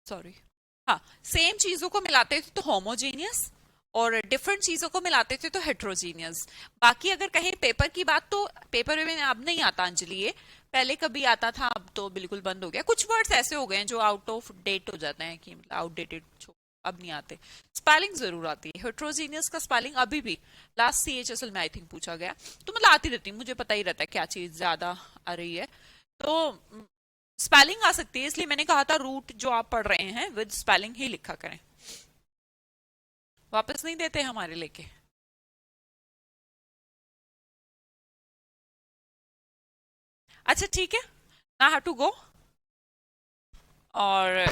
सॉरी, हाँ सेम चीजों को मिलाते थे तो होमोजीनियस, और डिफरेंट चीजों को मिलाते थे तो हेट्रोजीनियस। बाकी अगर कहें पेपर की बात, तो पेपर में अब नहीं आता अंजलि, ये पहले कभी आता था, अब तो बिल्कुल बंद हो गया। कुछ वर्ड्स ऐसे हो गए हैं जो आउट ऑफ डेट हो जाते हैं, कि मतलब आउटडेटेड, अब नहीं आते। स्पेलिंग जरूर आती है, हेट्रोजीनियस का स्पेलिंग अभी भी लास्ट CHSL में आई थिंक पूछा गया, तो मतलब आती रहती है, मुझे पता ही रहता है क्या चीज ज्यादा आ रही है, तो स्पेलिंग आ सकती है। इसलिए मैंने कहा था रूट जो आप पढ़ रहे हैं विद स्पेलिंग ही लिखा करें, वापस नहीं देते हमारे लेके। अच्छा ठीक है, ना हैव टू गो, और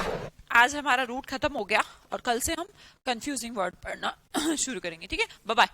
आज हमारा रूट खत्म हो गया, और कल से हम कंफ्यूजिंग वर्ड पढ़ना शुरू करेंगे। ठीक है, बाय बाय।